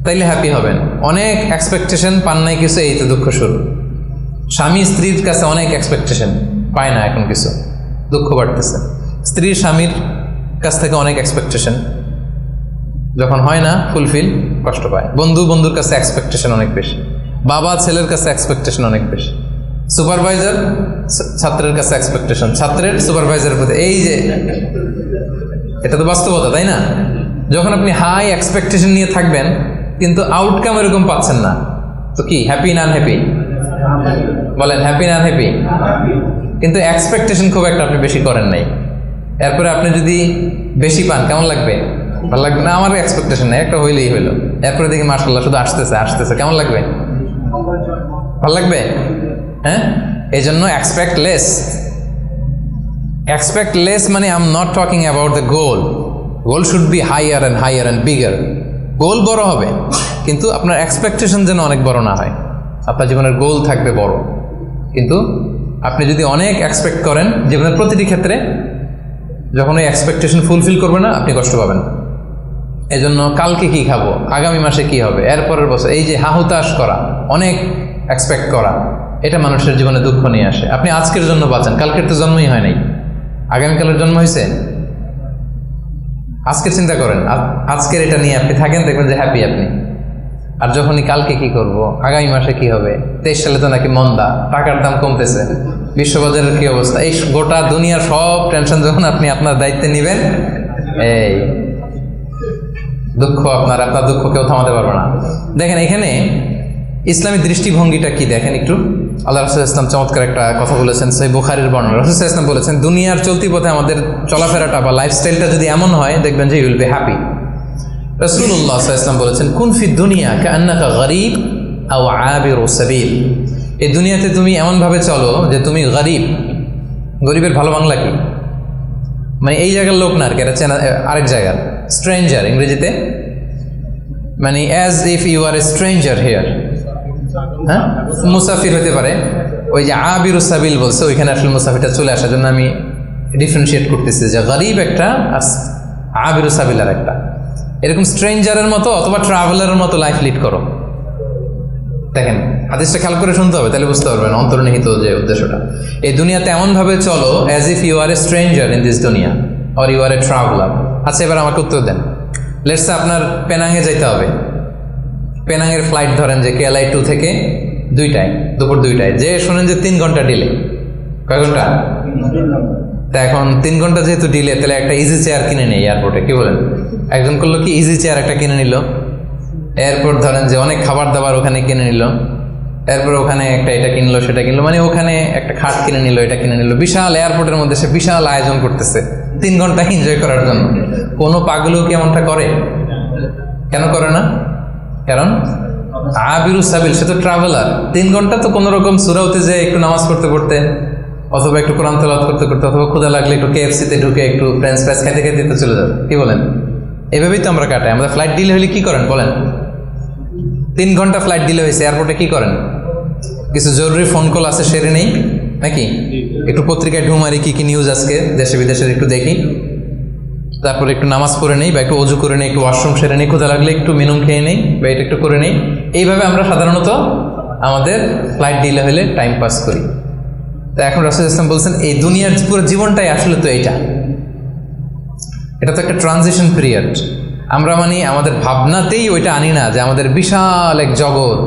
তাইলে হ্যাপি হবেন। অনেক এক্সপেকটেশন পান নাই কিছু, এই তো দুঃখ শুরু। স্বামী স্ত্রীর কাছে অনেক এক্সপেকটেশন, পায় না এখন কিছু, দুঃখ বাড়তেছে। স্ত্রী স্বামীর কাছ থেকে অনেক এক্সপেকটেশন, যখন হয় না ফুলফিল, কষ্ট পায়। বন্ধুর কাছে এক্সপেকটেশন অনেক বেশি, বাবা ছেলের কাছে এক্সপেকটেশন অনেক বেশি, সুপারভাইজার ছাত্রের কাছে এক্সপেকটেশন, ছাত্রের সুপারভাইজারের প্রতি। এই যে এটা তো বাস্তবতা, তাই না? যখন আপনি হাই এক্সপেকটেশন নিয়ে থাকবেন কিন্তু আউটকাম এরকম পাচ্ছেন না, তো কি হ্যাপি না আনহ্যাপি? বলেন, হ্যাপি না আনহ্যাপি? কিন্তু এক্সপেকটেশন খুব একটা আপনি বেশি করেন নাই, এরপরে আপনি যদি বেশি পান কেমন লাগবে? ভালো লাগবে না? আমার এক্সপেকটেশন নেই, একটা হইলেই হইলো, এরপরে দেখি মাশাআল্লাহ শুধু আসতেছে, কেমন লাগবে? ভালো লাগবে? হ্যাঁ, এই জন্য এক্সপেক্ট লেস। এক্সপেক্ট লেস মানে I am not talking about the goal. Goal should be higher and bigger. Goal বড় হবে, কিন্তু আপনার এক্সপেকটেশন যেন অনেক বড় না হয়। আপনার জীবনের গোল থাকবে বড়, কিন্তু আপনি যদি অনেক এক্সপেক্ট করেন জীবনের প্রতিটি ক্ষেত্রে, যখন ওই এক্সপেকটেশন ফুলফিল করবে না, আপনি কষ্ট পাবেন। এই জন্য কালকে কি খাবো, আগামী মাসে কি হবে, এরপরের বছর, এই যে হাহুতাশ করা, অনেক এক্সপেক্ট করা, এটা মানুষের জীবনে দুঃখ নিয়ে আসে। আপনি আজকের জন্য বাঁচেন, কালকের তো জন্মই হয় নাই, আগামীকালের জন্ম হয়েছে। আজকের চিন্তা করেন, আজকের এটা নিয়ে আপনি থাকেন, দেখবেন যে হ্যাপি আপনি। আর যখনই কালকে কি করব, আগামী মাসে কি হবে, 23 সালে তো নাকি মন্দা, টাকার দাম কমতেছে, বিশ্ববাজারের কি অবস্থা, এই গোটা দুনিয়ার সব টেনশন যখন আপনি আপনার দায়িত্বে নেবেন, এই দুঃখ আপনার দুঃখ কেউ থামাতে পারবে না। দেখেন এখানে ইসলামী দৃষ্টিভঙ্গিটা কি দেখেন একটু। আল্লাহ রাসূল ইসলাম চমৎকার একটা কথা বলেছেন, সহিহ বুখারীর বর্ণনা। রাসূল ইসলাম বলেছেন, দুনিয়ার চলতি পথে আমাদের চলাফেরাটা বা লাইফস্টাইলটা যদি এমন হয়, দেখবেন যে ইউ উইল বি হ্যাপি। রাসূলুল্লাহ সাল্লাল্লাহু আলাইহি ওয়াসাল্লাম বলেছেন, কুন ফি দুনিয়া কাআন্নাকা গরীব আও আবিরু সাবিল। এই দুনিয়াতে তুমি এমন ভাবে চলো যে তুমি গরীব। গরীবের ভালো বাংলা কি? মানে এই জায়গার লোক না, আর কি, এটা চেনা আরেক জায়গার, স্ট্রেঞ্জার ইংরেজিতে, মানে as if you are a stranger here. হ্যাঁ, মুসাফির হতে পারে। ওই যে আবিরু সাবিল বলছে, ওইখানে আসলে মুসাফিরটা চলে আসার জন্য আমি ডিফারেন্সিয়েট করতেছি যে গরীব একটা, আবিরু সাবিল আর একটা। এরকম স্ট্রেঞ্জারের মতো অথবা ট্রাভেলারের মতো লাইফ লিড করো। দেখেন হাদিসটা খেয়াল করে শুনতে হবে, তাহলে বুঝতে পারবেন অন্তর্নিহিত যে উদ্দেশ্যটা। এই দুনিয়াতে এমন ভাবে চলো as if you are a stranger in this দুনিয়া or you are a traveller. আচ্ছা, এবার আমাকে উত্তর দেন। লেটস সে আপনার পেনাঙে যাইতে হবে, পেনাঙের ফ্লাইট ধরেন যে কেএলআই 2 থেকে 2টায়, দুপুর 2টায়, যে শোনেন যে 3 ঘন্টা ডিলে। কয় ঘন্টা? তা এখন 3 ঘন্টা যেহেতু ডিলে, তাহলে একটা ইজি চেয়ার কিনে নেই এয়ারপোর্টে, কি বলেন? একজন করলো কি, ইজি চেয়ার একটা কিনে নিল। এরপর ধরেন যে অনেক খাবার দাবার ওখানে কিনে নিল। এরপরে ওখানে একটা এটা কিনলো সেটা কিনলো, মানে ওখানে একটা খাট কিনে নিল, এটা কিনে নিল, বিশাল এয়ারপোর্টের মধ্যে সে বিশাল আয়োজন করতেছে 3 ঘন্টা এনজয় করার জন্য। কোনো পাগলও কি এমনটা করে? কেন করে না? কারণ আবিরু সাবিল, সে তো ট্রাভেলার। 3 ঘন্টা তো কোনো রকম সুরাউতে যে একটু নামাজ পড়তে পড়তে অথবা একটু কোরআন তেলাওয়াত করতে করতে অথবা ক্ষুধা লাগলে একটু KFC-তে ঢুকে একটু ফ্রেঞ্চ ফ্রাইস খেতে খেতে তো চলে যাবে। কি বলেন? এভাবেই তো আমরা কাটাই। আমাদের ফ্লাইট ডিলে হলে কি করেন বলেন? 3 ঘন্টা ফ্লাইট ডিলে হয়েছে, এয়ারপোর্টে কি করেন? কিছু জরুরি ফোন কল আছে, সেরে নেই নাকি? একটু পত্রিকায় ঢুমারি, কি কি নিউজ আজকে দেশে বিদেশের একটু দেখি, তারপরে একটু নামাজ পড়ে নেই বা একটু অজু করে নেই, একটু ওয়াশরুম সেরে নেই, ক্ষুধা লাগলে একটু মেনুম খেয়ে নেই বা এটা একটু করে নেই। এইভাবে আমরা সাধারণত আমাদের ফ্লাইট ডিলে হলে টাইম পাস করি। তো এখন রাসূল ইসলাম বলছেন এই দুনিয়ার পুরো জীবনটাই আসলে তো এটা তো একটা ট্রানজিশন পিরিয়ড। আমরা মানে আমাদের ভাবনাতেই ওইটা আনি না যে আমাদের বিশাল এক জগৎ,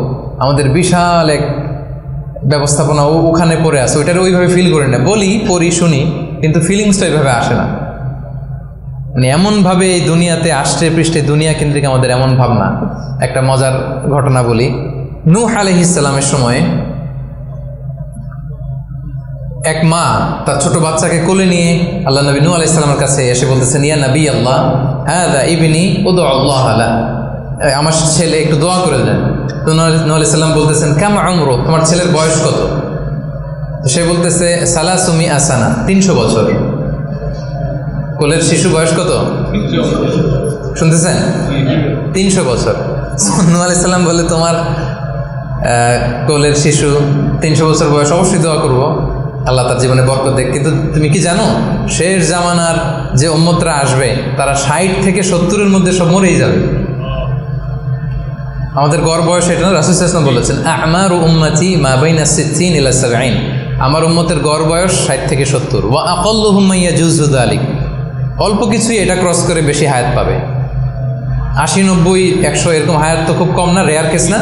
আমাদের বিশাল এক ব্যবস্থাপনা ওখানে পড়ে আছে, ওইটার ওইভাবে ফিল করি না। বলি, পড়ি, শুনি, কিন্তু ফিলিংসটা ওইভাবে আসে না। মানে এমনভাবে এই দুনিয়াতে আষ্টে পৃষ্ঠে দুনিয়া কেন্দ্রিক আমাদের এমন ভাবনা। একটা মজার ঘটনা বলি। নূহ আলাইহিস সালামের সময়ে এক মা তার ছোট বাচ্চাকে কোলে নিয়ে আল্লাহ নবী নূহ আলাইহিস সালামের কাছে এসে বলতেছেন, ইয়া নবী আল্লাহ, হাযা ইবনি উদউ আল্লাহ লা, আমার ছেলে একটু দোয়া করে দেন। তো নূহ আলাইহিস সালাম বলতেছেন, কাম উমরু, তোমার ছেলের বয়স কত? তো সে বলতেছে, সালাসুমি আসানা, 300 বছর। কোলের শিশু বয়স কত শুনতেছেন? 300 বছর। নূহ আলাইহিস সালাম বলে, তোমার কোলের শিশু 300 বছর বয়স, অবশ্যই দোয়া করবো, আল্লাহ তার জীবনে বরকত দেখ। কিন্তু তুমি কি জানো, শেষ জামানার যে উম্মতরা আসবে তারা 60 থেকে 70-এর মধ্যে সব মরেই যাবে। আমাদের গড় বয়স এটা না, রাসূল সাল্লাল্লাহু আলাইহি ওয়াসাল্লাম বলেছেন, আমারু উম্মতি মা বাইনা 60 ইলা 70, আমার উম্মতের গড় বয়স 60 থেকে 70। ওয়া আকাল্লুহুম মা ইয়াজুজু যালিক, অল্প কিছুই এটা ক্রস করে বেশি হায়াত পাবে। 80, 90, 100 এরকম হায়াত তো খুব কম না, রেয়ার কেস না।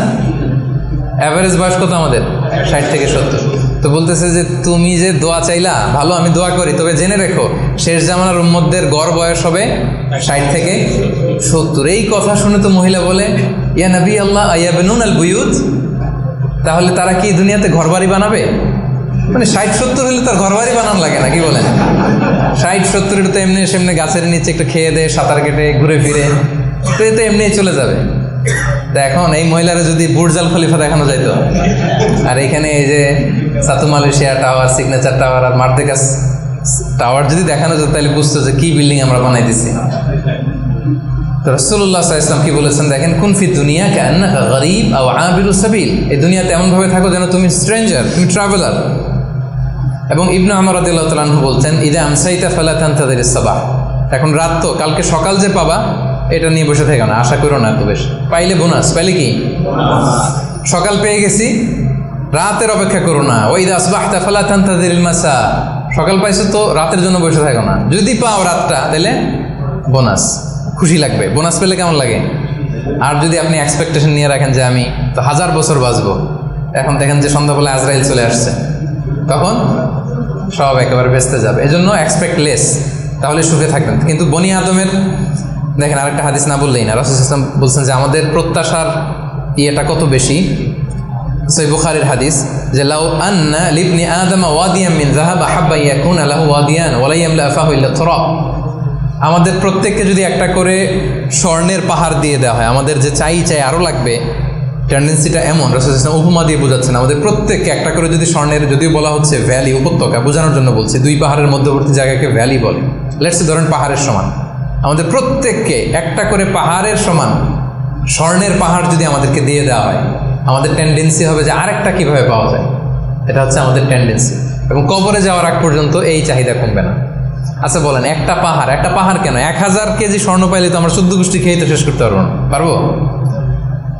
অ্যাভারেজ বয়স কত আমাদের? 60 থেকে 70। তো বলতেছে যে তুমি যে দোয়া চাইলা, ভালো, আমি দোয়া করি, তবে জেনে রেখো শেষ জামানার উম্মতদের গড় বয়স হবে 60 থেকে 70। এই কথা শুনে তো মহিলা বলে, ইয়া নবী আল্লাহ আয়াবনুন আল বুয়ুত, তাহলে তারা কি দুনিয়াতে ঘরবাড়ি বানাবে? মানে 60-70 হলে তার ঘরবাড়ি বানানো লাগে না, কি বলেন? 60-70 তো এমনি সেমনি গাছের নিচে একটু খেয়ে দেয়, সাঁতার কেটে ঘুরে ফিরে, তো এতে এমনি চলে যাবে। তা এখন এই মহিলারা যদি বুর্জ আল খলিফা দেখানো যাইত, আর এখানে এই যে সাতু মালয়েশিয়া টাওয়ার, সিগনেচার টাওয়ার আর মার্দেকাস টাওয়ার যদি দেখানো যেত, তাহলে বুঝতো যে কি বিল্ডিং আমরা বানাই দিছি। তো রাসূলুল্লাহ সাল্লাল্লাহু আলাইহি ওয়াসাল্লাম কি বলেছেন দেখেন, কুন ফি দুনিয়া কান্নাকা গরীব আও আবিরু সাবিল, এই দুনিয়াতে এমন ভাবে থাকো যেন তুমি স্ট্রেঞ্জার, তুমি ট্রাভেলার। এবং ইবনে উমর রাদিয়াল্লাহু তাআলা আনহু বলতেন, ইদা আমসাইতা ফালা তানতাযিরিস সাবাহ, এখন রাত তো, কালকে সকাল যে পাবা এটা নিয়ে বসে থেকো না, আশা করো না এত বেশি। পাইলে বোনাস, পাইলে কি সকাল পেয়ে গেছি, রাতের অপেক্ষা করো না। ওয়াইদা আসবাহতা ফালা তানতাযিরিল মাসা, সকাল পাইছো তো রাতের জন্য বসে থাকো না, যদি পাও রাতটা তাহলে বোনাস, খুশি লাগবে। বোনাস পেলে কেমন লাগে? আর যদি আপনি এক্সপেকটেশন নিয়ে রাখেন যে আমি তো 1000 বছর বাঁচবো, এখন দেখেন যে সন্ধ্যাবেলা আজরাইল চলে আসছে, তখন সব একেবারে ভেস্তে যাবে। এজন্য এক্সপেক্ট লেস, তাহলে সুখে থাকবেন। কিন্তু বনি আদমের দেখেন আরেকটা হাদিস না বললেই না, রাসূল সাল্লাল্লাহু আলাইহি ওয়াসাল্লাম বলছেন যে আমাদের প্রত্যাশার ইয়েটা কত বেশি। সহিহ বুখারীর হাদিস, যে লাউ আন্না লিবনি আদম ওয়াদিয়ান মিন যাহাব হাব্বা ইয়াকুনা লাহু ওয়াদিয়ান ওয়া লা ইয়ামলা আফাহু ইল্লা তুরাব, আমাদের প্রত্যেককে যদি একটা করে স্বর্ণের পাহাড় দিয়ে দেওয়া হয়, আমাদের যে চাই আরও লাগবে, টেন্ডেন্সিটা এমন। রাসূল সাল্লাল্লাহু আলাইহি ওয়াসাল্লাম উপমা দিয়ে বোঝাচ্ছেন, আমাদের প্রত্যেককে একটা করে যদি স্বর্ণের, যদিও বলা হচ্ছে ভ্যালি, উপত্যকা বোঝানোর জন্য বলছে, 2 পাহাড়ের মধ্যবর্তী জায়গাকে ভ্যালি বলে, লেটস ধরেন পাহাড়ের সমান, আমাদের প্রত্যেককে একটা করে পাহাড়ের সমান স্বর্ণের পাহাড় যদি আমাদেরকে দিয়ে দেওয়া হয়, আমাদের টেন্ডেন্সি হবে যে আরেকটা কিভাবে পাওয়া যায়, এটা হচ্ছে আমাদের টেন্ডেন্সি। এবং কবরে যাওয়ার আগ পর্যন্ত এই চাহিদা কমবে না। আচ্ছা বলেন, একটা পাহাড় কেন, 1000 কেজি স্বর্ণ পাইলে তো আমরা 14 গোষ্ঠী খেয়ে তো শেষ করতে পারবো?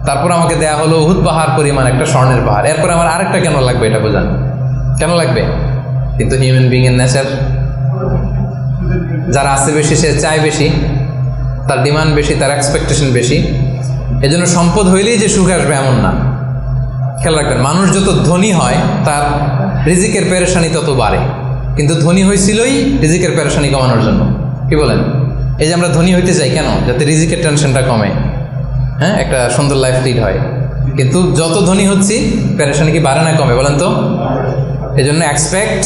তারপর আমাকে দেয়া হলো উহুদ পাহাড় পরিমাণ একটা স্বর্ণের পাহাড়, এরপর আমার আরেকটা কেন লাগবে, এটা বোঝান কেন লাগবে? কিন্তু হিউম্যান বিং এর নেচার, যারা আছে বেশি সে চায় বেশি, তার ডিমান্ড বেশি, তার এক্সপেকটেশন বেশি। এজন্য সম্পদ হইলেই যে সুখ আসবে এমন না। খেয়াল রাখবেন, মানুষ যত ধনী হয় তার রিজিকের পেরেশানি তত বাড়ে, কিন্তু ধনী হয়েছিলই রিজিকের পেরেশানি কমানোর জন্য। কি বলেন? এই যে আমরা ধনী হইতে চাই কেন? যাতে রিজিকের টেনশনটা কমে, হ্যাঁ, একটা সুন্দর লাইফ লিড হয়। কিন্তু যত ধনী হচ্ছি পেরেশানি কি বাড়ে না কমে বলেন তো? এই জন্য expect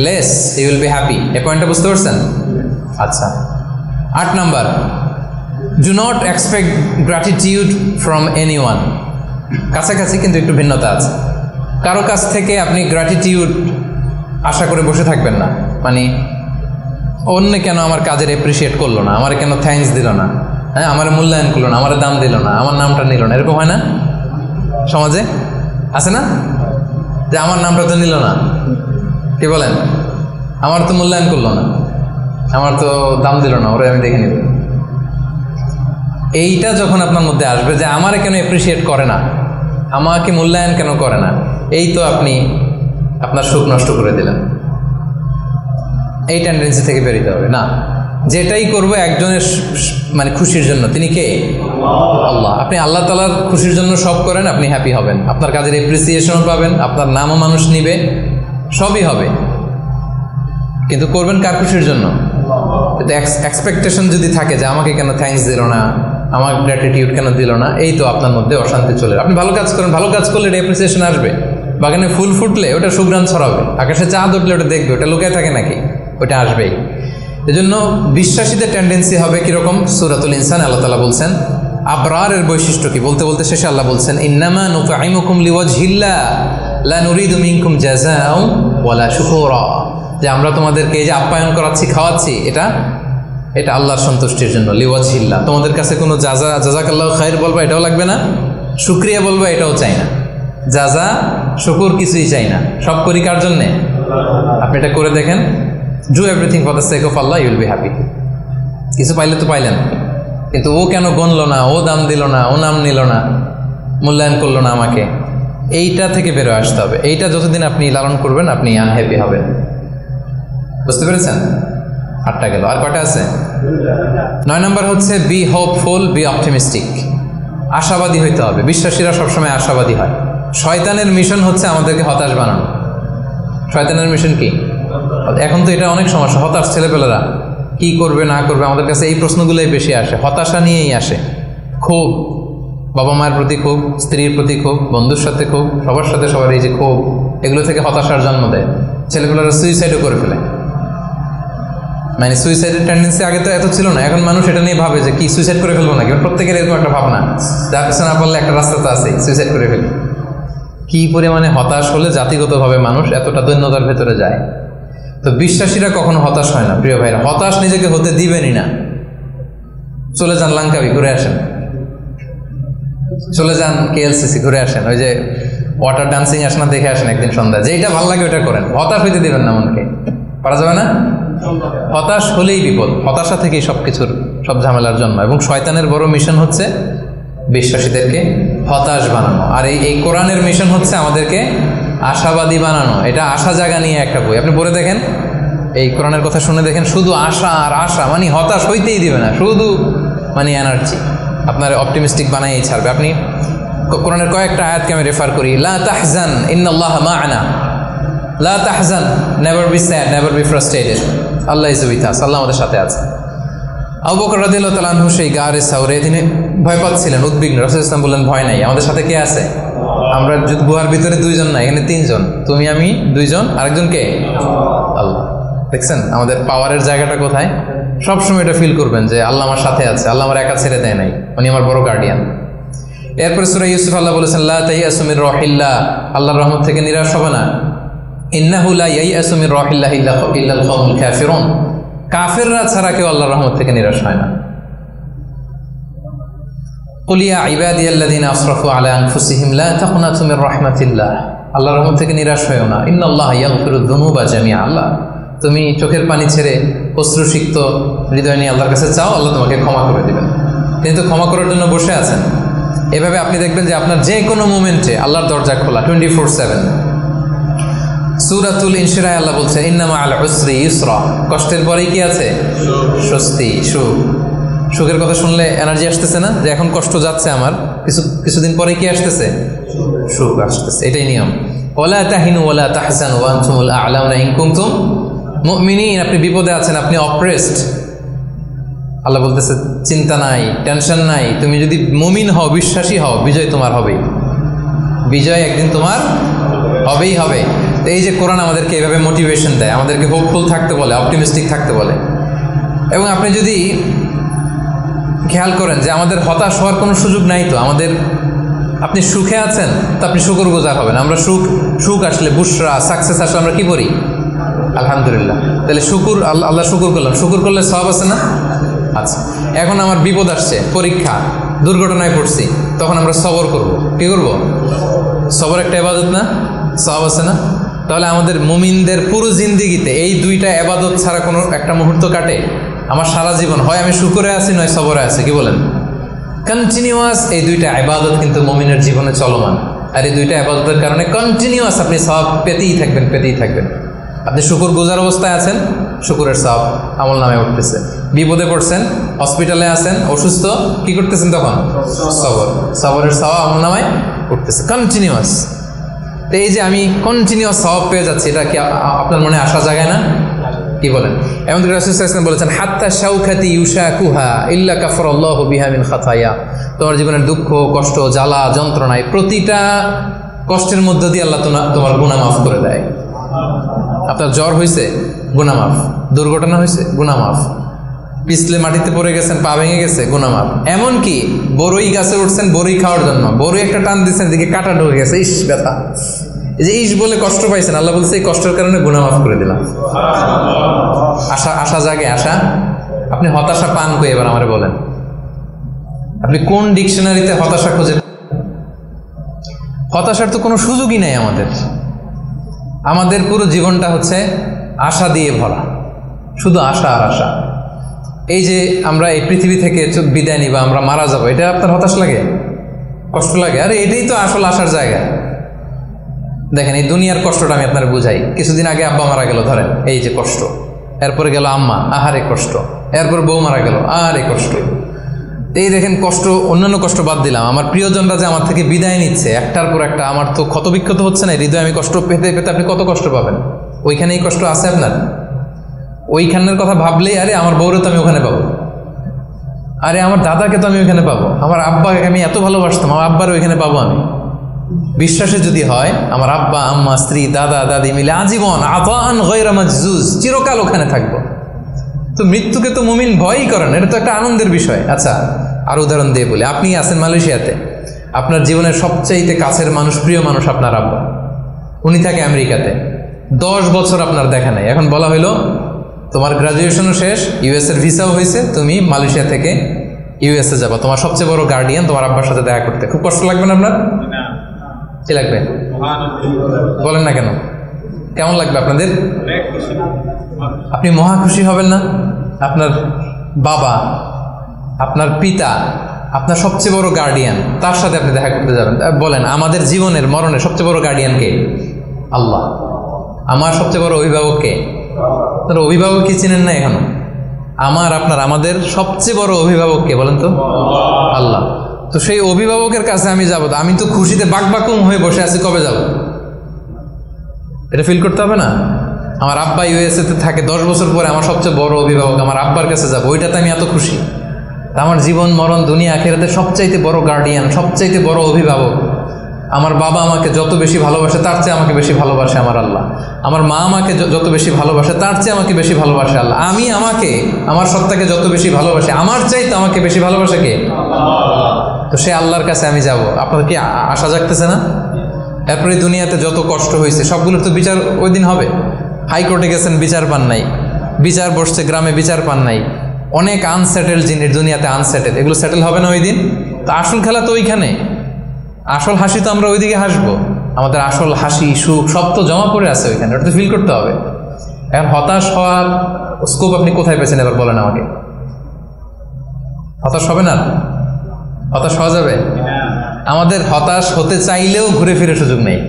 less, you will be happy. এই পয়েন্টটা বুঝতে পারছেন? আচ্ছা, 8 number, do not expect gratitude from anyone. কাছাকাছি কিন্তু একটু ভিন্নতা আছে। কারো কাছ থেকে আপনি গ্র্যাটিটিউড আশা করে বসে থাকবেন না, মানে অন্য কেন আমার কাজের অ্যাপ্রিসিয়েট করলো না, আমার কেন থ্যাঙ্কস দিল না, হ্যাঁ আমার মূল্যায়ন করলো না, আমার দাম দিল না, আমার নামটা নিল না, এরকম হয় না সমাজে? আছে না যে আমার নামটা তো নিল না, কি বলেন, আমার তো মূল্যায়ন করলো না, আমার তো দাম দিল না, ওরা আমি দেখে নিব। এইটা যখন আপনার মধ্যে আসবে যে আমারে কেন অ্যাপ্রিসিয়েট করে না, আমাকে মূল্যায়ন কেন করে না, এই তো আপনি আপনার সুখ নষ্ট করে দিলেন। এই টেন্ডেন্সি থেকে বেরোতে হবে না, যেটাই করবো একজনের মানে খুশির জন্য। তিনি কে? আল্লাহ। আপনি আল্লাহ তাআলার খুশির জন্য সব করেন, আপনি হ্যাপি হবেন, আপনার কাজের এপ্রিসিয়েশন পাবেন, আপনার নামও মানুষ নিবে, সবই হবে। কিন্তু করবেন কার খুশির জন্য? কিন্তু এক্সপেকটেশন যদি থাকে যে আমাকে কেন থ্যাঙ্কস দিল না, আমার গ্র্যাটিটিউড কেন দিল না, এই তো আপনার মধ্যে অশান্তি চলে। আপনি ভালো কাজ করেন, ভালো কাজ করলে এটা অ্যাপ্রিসিয়েশন আসবে। বাগানে ফুল ফুটলে ওটা সুঘ্রাণ ছড়াবে, আকাশে চাঁদ উঠলে ওটা দেখবে, ওটা লুকায় থাকে নাকি? ওটা আসবেই। এজন্য বিশ্বাসীদের টেন্ডেন্সি হবে কিরকম? সূরাতুল ইনসান আল্লাহ তাআলা বলছেন আবরারের বৈশিষ্ট্য কি, বলতে বলতে শেষে আল্লাহ বলছেন ইন্নামা নুতঈমুকুম লিওয়াজহিল্লাহ লা নুরিদু মিনকুম জাযাআও ওয়ালা শুকুরা, যে আমরা তোমাদেরকে এই যে আপ্যায়ন করাচ্ছি, খাওয়াচ্ছি, এটা আল্লাহর সন্তুষ্টির জন্য। লিওয়াজহিল্লাহ, তোমাদের কাছে কোনো জাযাকাল্লাহু খায়র বলবা এটাও লাগবে না, শুকরিয়া বলবা এটাও চাই না, জাযা শুকুর কিছুই চাই না, সব করি কার জন্যে? আপনি এটা করে দেখেন, do everything for the sake of Allah, you will be happy. কিছু পাইলে তো পাইলেন, কিন্তু ও কেন গণলো না, ও দাম দিল না, ও নাম নিল না, মূল্যায়ন করলো না আমাকে, এইটা থেকে বেরো আসতে হবে। এইটা যতদিন আপনি লালন করবেন আপনি আনহ্যাপি হবেন। বুঝতে পেরেছেন? 8টা গেল, আর কয়টা আছে? 9 নম্বর হচ্ছে বি হোপফুল, বি অপটিমিস্টিক। আশাবাদী হইতে হবে। বিশ্বাসীরা সবসময় আশাবাদী হয়। শয়তানের মিশন হচ্ছে আমাদেরকে হতাশ বানানো। শয়তানের মিশন কি? এখন তো এটা অনেক সমস্যা, হতাশ ছেলেপেলেরা কি করবে না করবে, আমাদের কাছে এই প্রশ্নগুলোই বেশি আসে, হতাশা নিয়েই আসে। ক্ষোভ, বাবা মায়ের প্রতি ক্ষোভ, স্ত্রীর প্রতি ক্ষোভ, বন্ধুর সাথে ক্ষোভ, সবার সাথে সবার এই যে ক্ষোভ, এগুলো থেকে হতাশার জন্ম দেয়। ছেলেপেলেরা সুইসাইডও করে ফেলে। মানে সুইসাইডের টেন্ডেন্সি আগে তো এত ছিল না, এখন মানুষ এটা নিয়ে ভাবে যে কি সুইসাইড করে ফেলবো নাকি, প্রত্যেকের এরকম একটা ভাবনা, যার পিছনে না পারলে একটা রাস্তা তো আছে, সুইসাইড করে ফেলি। কি পরিমাণে হতাশ হলে জাতিগতভাবে মানুষ এতটা দৈন্যতার ভেতরে যায়। তো বিশ্বাসীরা কখনো হতাশ হয় না প্রিয় ভাইরা, হতাশ নিজেকে হতে দিবেনই না। চলে যান লাঙ্কাবি ঘুরে আসেন, চলে যান KLCC ঘুরে আসেন, ওই যে ওয়াটার ডান্সিং আসনা দেখে আসেন একদিন সন্ধ্যায়, যেটা ভালো লাগে ওটা করেন, হতাশ হইতে দিবেন না মনকে। পারা যাবে না? হতাশ হলেই বিপদ, হতাশা থেকেই সবকিছুর সব ঝামেলার জন্ম। এবং শয়তানের বড় মিশন হচ্ছে বিশ্বাসীদেরকে হতাশ বানানো, আর এই কোরআনের মিশন হচ্ছে আমাদেরকে আশাবাদী বানানো। এটা আশা জাগা নিয়ে একটা বই, আপনি পড়ে দেখেন, এই কোরআনের কথা শুনে দেখেন, শুধু আশা আর আশা, মানে হতাশ হইতেই দিবে না, শুধু মানে এনার্জি আপনার অপটিমিস্টিক বানাই ছাড়বে। আপনি কোরআনের কয়েকটা আয়াতকে আমি রেফার করি, লা তাহজান ইন্নাল্লাহা মা'ানা, লা তাহজান, never be sad, never be frustrated, Allah is with us, Allah আমাদের সাথে আছে। আবু বকর রাদিয়াল্লাহু তাআলা আনহু সেই গারে সাউরে তিনি ভয় পাচ্ছিলেন, উদ্বিগ্ন। রাসূল সাল্লাল্লাহু আলাইহি ওয়াসাল্লাম বললেন, ভয় নাই, আমাদের সাথে কে আছে? আমরা গুহার ভিতরে 2 জন না, এখানে 3 জন, তুমি আমি 2 জন, আরেকজন কে? আল্লাহ। দেখছেন আমাদের পাওয়ারের জায়গাটা কোথায়? সবসময় এটা ফিল করবেন যে আল্লাহ আমার সাথে আছে, আল্লাহ আমার একা ছেড়ে দেয় নাই, উনি আমার বড় গার্ডিয়ান। এরপরে সূরা ইউসুফ আল্লাহ বলেছেন, লা তাইয়াসু মির রাহিল্লাহ, আল্লাহর রহমত থেকে নিরাশ হবে না। ইন্নাহু লা ইয়াইয়াসু মির রাহিল্লাহ ইল্লাল কওমুল কাফিরুন, কাফেররা ছাড়া কেউ আল্লাহর রহমত থেকে নিরাশ হয় না। কুল ইয়া ইবাদিয়াল্লাযিনা আসরাফু আলা আনফুসিহিম লা তাকনাতু মির রাহমাতিল্লাহ, আল্লাহর রহমত থেকে নিরাশ হয়ো না। ইন্নাল্লাহা ইয়াগফিরুয যুনুবা জামিআ, আল্লাহ তুমি চোখের পানি ছেড়ে অশ্রুসিক্ত হৃদয় নিয়ে আল্লাহর কাছে চাও, আল্লাহ তোমাকে ক্ষমা করে দেবেন। তিনি তো ক্ষমা করার জন্য বসে আছেন। এভাবে আপনি দেখবেন যে আপনার যে কোনো মোমেন্টে আল্লাহর দরজা খোলা 24/7। সূরাতুল ইনশিরাহ আল্লাহ বলছে, ইন্নামা আল উসরি ইউসরা, কষ্টের পরেই কি আছে? স্বস্তি, সুখ। সুখের কথা শুনলে এনার্জি আসতেছে না, যে এখন কষ্ট যাচ্ছে আমার, কিছুদিন পরে কি আসতেছে? সুখ আসতেছে। এটাই নিয়ম। ওয়ালা তাহিনু ওয়ালা তাহজানু ওয়া আনতুমুল আ'লাউনা ইন কুনতুম মুমিনিন, আপনি বিপদে আছেন, আপনি অপ্রেসড, আল্লাহ বলতেছে চিন্তা নাই, টেনশন নাই, তুমি যদি মুমিন হও, বিশ্বাসী হও, বিজয় তোমার হবেই। বিজয় একদিন তোমার হবেই হবে। তো এই যে কোরআন আমাদেরকে এইভাবে মোটিভেশন দেয়, আমাদেরকে হোপফুল থাকতে বলে, অপটিমিস্টিক থাকতে বলে। এবং আপনি যদি খেয়াল করেন যে আমাদের হতাশ হওয়ার কোনো সুযোগ নাই, তো আমাদের, আপনি সুখে আছেন তো আপনি শুকরগুজার হবেন। আমরা সুখ আসলে, বুশরা, সাকসেস আসলে আমরা কি করি? আলহামদুলিল্লাহ। তাহলে শুকুর, আল্লাহ শুকুর করলাম, শুকুর করলে সওয়াব আছে না? আচ্ছা, এখন আমার বিপদ আসছে, পরীক্ষা, দুর্ঘটনায় পড়ছি, তখন আমরা সবর করব। কি করব? সবর একটা ইবাদত না? সওয়াব আছে না? তাহলে আমাদের মুমিনদের পুরো জিন্দেগিতে এই দুইটা ইবাদত ছাড়া কোনো একটা মুহূর্ত কাটে? আমার সারা জীবন হয় আমি শুকরে আছি, নয় সবরে আছি। কি বলেন? কন্টিনিউয়াস এই দুইটা ইবাদত কিন্তু মুমিনের জীবনে চলমান। আর এই দুইটা ইবাদতের কারণে কন্টিনিউয়াস আপনি সওয়াব পেতেই থাকবেন, পেতেই থাকবেন। আপনি শুকুর গুজার অবস্থায় আছেন, শুকুরের সওয়াব আমল নামে উঠতেছে। বিপদে পড়ছেন, হসপিটালে আছেন, অসুস্থ, কি করতেছেন তখন? সবর, সবরের সওয়াব আমল নামায় উঠতেছে কন্টিনিউয়াস। তো এই যে আমি কন্টিনিউয়াস সওয়াব পেয়ে যাচ্ছি, এটা কি আপনার মনে আশা জাগায় না? কি বলেন? এমন রাসূল সাল্লাল্লাহু আলাইহি ওয়াসাল্লাম বলেছেন, হাত্তা শাওকাতি ইউশাকুহা ইল্লা কাফারাল্লাহু বিহা মিন খাতায়া। তোমার জীবনের দুঃখ, কষ্ট, জ্বালা, যন্ত্রণায় প্রতিটা কষ্টের মধ্য দিয়ে আল্লাহ তোমার গুনাহ মাফ করে দেয়। আপনার জ্বর হয়েছে, গুনাহ মাফ। দুর্ঘটনা হয়েছে, গুনাহ মাফ। পিছলে মাটিতে পড়ে গেছেন, পা ভেঙে গেছে, গুনাহ মাফ। এমনকি বড়ই গাছে উঠছেন বড়ই খাওয়ার জন্য, বড়ই একটা টান দিচ্ছেন, দিকে কাটা ঢুকে গেছে, ইস ব্যথা, এই যে ইস বলে কষ্ট পাইছেন, আল্লাহ বলছে এই কষ্টের কারণে গুনাহ মাফ করে দিলাম। আশা জাগে, আশা। আপনি হতাশা পান কই? এবার আমারে বলেন, আপনি কোন ডিকশনারিতে হতাশা খুঁজে? হতাশার তো কোনো সুযোগই নাই আমাদের। আমাদের পুরো জীবনটা হচ্ছে আশা দিয়ে ভরা, শুধু আশা আর আশা। এই যে আমরা এই পৃথিবী থেকে বিদায় নিবা, আমরা মারা যাবো, এটা আপনার হতাশ লাগে? কষ্ট লাগে? আরে এটাই তো আসল আশার জায়গা। দেখেন, এই দুনিয়ার কষ্টটা আমি আপনার বুঝাই। কিছুদিন আগে আব্বা মারা গেল, ধরেন, এই যে কষ্ট। এরপরে গেল আম্মা, আহারে কষ্ট। এরপর বউ মারা গেল, আহারে কষ্ট। এই দেখেন কষ্ট, অন্যান্য কষ্ট বাদ দিলাম, আমার প্রিয়জনরা যে আমার থেকে বিদায় নিচ্ছে একটার পর একটা, আমার তো ক্ষতবিক্ষত হচ্ছে না হৃদয়? আমি কষ্ট পেতে পেতে আপনি কত কষ্ট পাবেন? ওইখানেই কষ্ট আছে আপনার? ওইখানের কথা ভাবলেই, আরে আমার বউরে তো আমি ওখানে পাবো, আরে আমার দাদাকে তো আমি ওইখানে পাবো, আমার আব্বাকে আমি এত ভালোবাসতাম, আমার আব্বার ওইখানে পাবো আমি। বিশ্বাসে যদি হয়, আমার আব্বা, আম্মা, স্ত্রী, দাদা, দাদি মিলে আজীবন আতাআন গায়রা মাজজুজ, চিরকাল ওখানে থাকবো। তো মৃত্যুকে তো মুমিন ভয়ই করেন, এটা তো একটা আনন্দের বিষয়। আচ্ছা, আর উদাহরণ দিয়ে বলি, আপনি আছেন মালয়েশিয়াতে, আপনার জীবনের সবচাইতে কাছের মানুষ, প্রিয় মানুষ আপনার আব্বা, উনি থাকে আমেরিকাতে, 10 বছর আপনার দেখা নাই। এখন বলা হইলো তোমার গ্রাজুয়েশনও শেষ, ইউএস এর ভিসাও হয়েছে, তুমি মালয়েশিয়া থেকে ইউএসএ যাবা, তোমার সবচেয়ে বড় গার্ডিয়ান তোমার আব্বার সাথে দেখা করতে। খুব কষ্ট লাগবে না আপনার? কি লাগবে বলেন না কেন? কেমন লাগবে আপনাদের? আপনি মহা খুশি হবেন না? আপনার বাবা, আপনার পিতা, আপনার সবচেয়ে বড় গার্ডিয়ান, তার সাথে আপনি দেখা করতে যাবেন। বলেন, আমাদের জীবনের মরণের সবচেয়ে বড় গার্ডিয়ান কে? আল্লাহ। আমার সবচেয়ে বড় অভিভাবক কে? আপনার অভিভাবক কি চিনেন না এখনো? আমাদের সবচেয়ে বড় অভিভাবক কে বলেন তো? আল্লাহ। তো সেই অভিভাবকের কাছে আমি যাবো, আমি তো খুশিতে বাকবাকুম হয়ে বসে আছি, কবে যাব? এটা ফিল করতে হবে না? আমার আব্বা ইউএসএ তে থাকে, 10 বছর পরে আমার সবচেয়ে বড় অভিভাবক, আমার আব্বার কাছে যাবো, ওইটাতে আমি এত খুশি। আমার জীবন মরণ দুনিয়া আখিরাতে সবচাইতে বড় গার্ডিয়ান, সবচাইতে বড় অভিভাবক আমার বাবা। আমাকে যত বেশি ভালোবাসে তার চেয়ে আমাকে বেশি ভালোবাসে আমার আল্লাহ। আমার মা আমাকে যত বেশি ভালোবাসে তার চেয়ে আমাকে বেশি ভালোবাসে আল্লাহ। আমি আমাকে, আমার সত্তাকে যত বেশি ভালোবাসে, আমার চাইতে আমাকে বেশি ভালোবাসে কে? তো সে আল্লাহর কাছে আমি যাব। আপনার কি আশা জাগতেছে না? এরপরে দুনিয়াতে যত কষ্ট হয়েছে সবগুলোর তো বিচার ওই দিন হবে। হাইকোর্টে গেছেন, বিচার পান নাই, বিচার বসছে গ্রামে, বিচার পান নাই। অনেক আনসেটেল জিনিস দুনিয়াতে, আনসেটেল, এগুলো সেটেল হবে না ওই দিন। তো আসল খেলা তো ওইখানে, আসল হাসি তো আমরা ওইদিকে হাসবো। আমাদের আসল হাসি, সুখ সব তো জমা পড়ে আছে ওইখানে, ওটা তো ফিল করতে হবে। এখন হতাশ হওয়ার স্কোপ আপনি কোথায় পেয়েছেন এবার বলেন আমাকে? হতাশ হবে না? হতাশ হওয়া যাবে? আমাদের হতাশ হতে চাইলেও ঘুরে ফিরে সুযোগ নেই।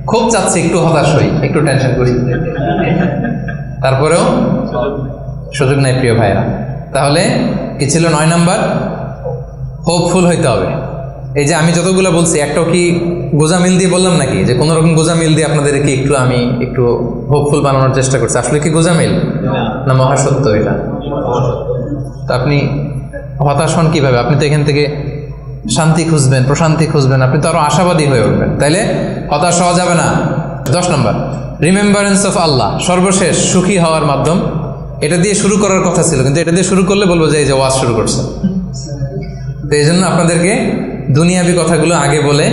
খুব চাচ্ছি একটু হতাশ হই, একটু টেনশন করি, তারপরেও সুযোগ নেই প্রিয় ভাইরা। তাহলে কি ছিল 9 নাম্বার? হোপফুল হইতে হবে। এই যে আমি যতগুলো বলছি, একটাও কি গোজামিল দিয়ে বললাম নাকি? যে কোনো রকম গোজামিল দিয়ে আপনাদেরকে আমি একটু হোপফুল বানানোর চেষ্টা করছি। আসলে কি গোজামিল না মহাসত্য এটা? তো আপনি হতাশ হন কিভাবে? আপনি তো এখান থেকে শান্তি খুঁজবেন, প্রশান্তি খুঁজবেন, আপনি তো আরো আশাবাদী হয়ে উঠবেন, তাইলে হতাশ হওয়া যাবে না। 10 নম্বর, রিমেম্বারেন্স অফ আল্লাহ, সর্বশেষ সুখী হওয়ার মাধ্যম। এটা দিয়ে শুরু করার কথা ছিল, কিন্তু এটা দিয়ে শুরু করলে বলবো যে এই যে ওয়াজ শুরু করছে। তো এই জন্য আপনাদেরকে দুনিয়াবি কথাগুলো আগে বলে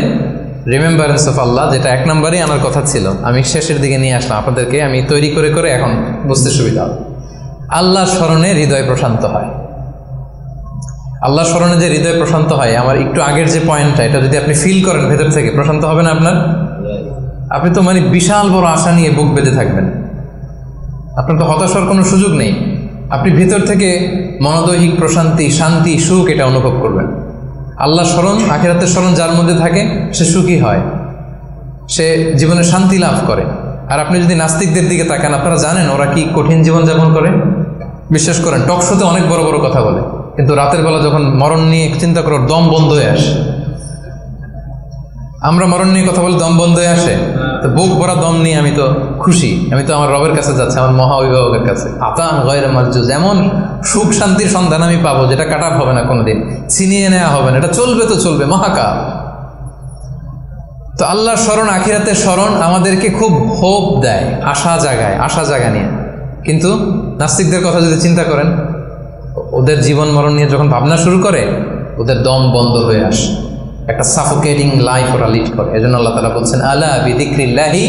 রিমেম্বারেন্স অফ আল্লাহ, যেটা 1 নম্বরে আনার কথা ছিল, আমি শেষের দিকে নিয়ে আসলাম আপনাদেরকে। আমি তৈরি করে করে এখন বুঝতে সুবিধা হবে। আল্লাহর স্মরণে হৃদয় প্রশান্ত হয়। আল্লাহর স্মরণে যে হৃদয় প্রশান্ত হয়, আমার একটু আগের যে পয়েন্টটা, এটা যদি আপনি ফিল করেন ভেতর থেকে, প্রশান্ত হবে না আপনার? আপনি তো মানে বিশাল বড় আশা নিয়ে বুক বেঁধে থাকবেন, আপনার তো হতাশ হওয়ার কোনো সুযোগ নেই। আপনি ভেতর থেকে মনোদৈহিক প্রশান্তি, শান্তি, সুখ এটা অনুভব করবেন। আল্লাহ স্মরণ, আখিরাতের স্মরণ যার মধ্যে থাকে সে সুখী হয়, সে জীবনে শান্তি লাভ করে। আর আপনি যদি নাস্তিকদের দিকে তাকান, আপনারা জানেন ওরা কি কঠিন জীবনযাপন করে। বিশ্বাস করেন, টক শোতে অনেক বড় বড় কথা বলে, কিন্তু রাতের বেলা যখন মরণ নিয়ে চিন্তা করো, দম বন্ধ হয়ে আসে। আমরা মরণ নিয়ে কথা বলে দম বন্ধ হয়ে আসে, তো বুক ভরা দম নিয়ে আমি তো খুশি, আমি তো আমার রবের কাছে যাচ্ছি, আমার মহা অভিভাবকের কাছে। আতান গয়রে মারজুজ, এমন সুখ শান্তির সন্ধান আমি পাবো যেটা কাটাপ হবে না, কোনোদিন ছিনিয়ে নেওয়া হবে না, এটা চলবে তো চলবে মহাকাল। তো আল্লাহর স্মরণ, আখিরাতের স্মরণ আমাদেরকে খুব হোপ দেয়, আশা জাগায়, আশা জাগা নিয়ে। কিন্তু নাস্তিকদের কথা যদি চিন্তা করেন, ওদের জীবন মরণ নিয়ে যখন ভাবনা শুরু করে, ওদের দম বন্ধ হয়ে আসে, একটা সাফোকেটিং লাইফ ওরা লিড করে। এজন্য আল্লাহ তাআলা বলছেন, আলা বিযিকরিল্লাহি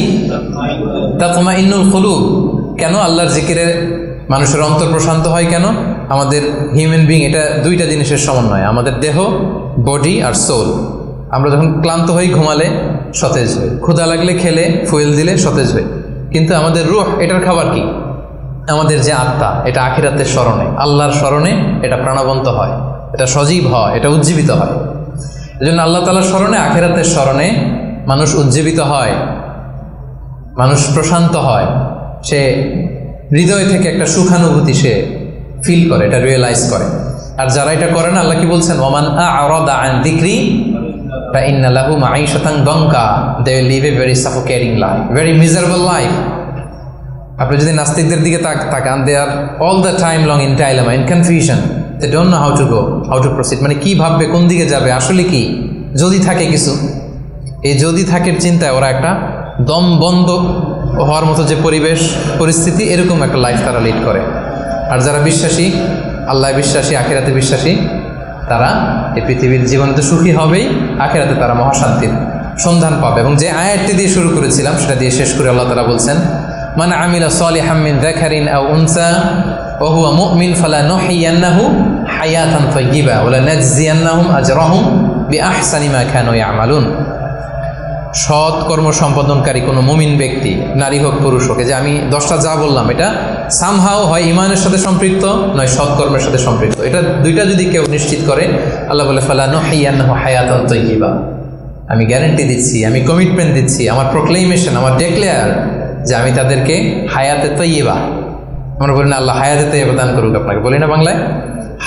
তাতমাইন্নুল কুলুব। কেন আল্লাহর জিকিরে মানুষের অন্তর প্রশান্ত হয়? কেন? আমাদের হিউম্যান বিং এটা দুইটা জিনিসের সমন্বয়, আমাদের দেহ, বডি আর সোল। আমরা যখন ক্লান্ত হই ঘুমালে সতেজ হই, ক্ষুধা লাগলে খেলে, ফুয়েল দিলে সতেজ হই। কিন্তু আমাদের রূহ, এটার খাবার কি? আমাদের যে আত্মা, এটা আখিরাতের স্মরণে, আল্লাহর স্মরণে এটা প্রাণবন্ত হয়, এটা সজীব হয়, এটা উজ্জীবিত হয়। এজন্য আল্লাহ তাআলার স্মরণে, আখিরাতের স্মরণে মানুষ উজ্জীবিত হয়, মানুষ প্রশান্ত হয়, সে হৃদয় থেকে একটা সুখানুভূতি সে ফিল করে, এটা রিয়েলাইজ করে। আর যারা এটা করে না, আল্লাহ কি বলছেন? ওমান আ'রাদা আন যিকরি ফাইন্না লাহু মাঈশাতান দানকা, they will live a very suffocating life, very miserable life. আপনি যদি নাস্তিকদের দিকে তাকান, they are all the time long in dilemma, in confusion, they don't know how to go, how to proceed. মানে কি ভাববে, কোন দিকে যাবে, আসলে কি, যদি থাকে কিছু, এই যদি থাকের চিন্তায় ওরা একটা দম বন্ধ হওয়ার মতো যে পরিবেশ পরিস্থিতি, এরকম একটা লাইফ তারা লিড করে। আর যারা বিশ্বাসী, আল্লাহ বিশ্বাসী, আখিরাতে বিশ্বাসী, তারা এই পৃথিবীর জীবনে তো সুখী হবেই, আখিরাতে তারা মহাশান্তির সন্ধান পাবে। এবং যে আয়াতটি দিয়ে শুরু করেছিলাম সেটা দিয়ে শেষ করে আল্লাহ তাআলা বলছেন, মান আমিলা সালিহাম মিন যাকারিন আও উনসা ওয়া হুয়া মুমিন ফালানুহইয়ান্নাহু হায়াতান তাইয়্যিবা ওয়া লানাজজিয়ান্নাহুম আজরাহুম বিআহসানি মা কানু ইয়ামালুন। সৎ কর্ম সম্পাদনকারী কোনো মুমিন ব্যক্তি, নারী হোক পুরুষ হোক, যে আমি 10টা যা বললাম, এটা সামহাও হয় ইমানের সাথে সম্পৃক্ত, নয় সৎকর্মের সাথে সম্পৃক্ত। এটা দুইটা যদি কেউ নিশ্চিত করে, আল্লাহ বলে ফালানুহইয়ান্নাহু হায়াতান তাইয়্যিবা, আমি গ্যারান্টি দিচ্ছি, আমি কমিটমেন্ট দিচ্ছি, আমার প্রোক্লেমেশন, আমার ডেক্লেয়ার, যে আমি তাদেরকে হায়াতে তাইয়্যিবা, আমরা বলি না আল্লাহ হায়াতে তাইয়্যিবা দান করুক আপনাকে, বলি না বাংলায়?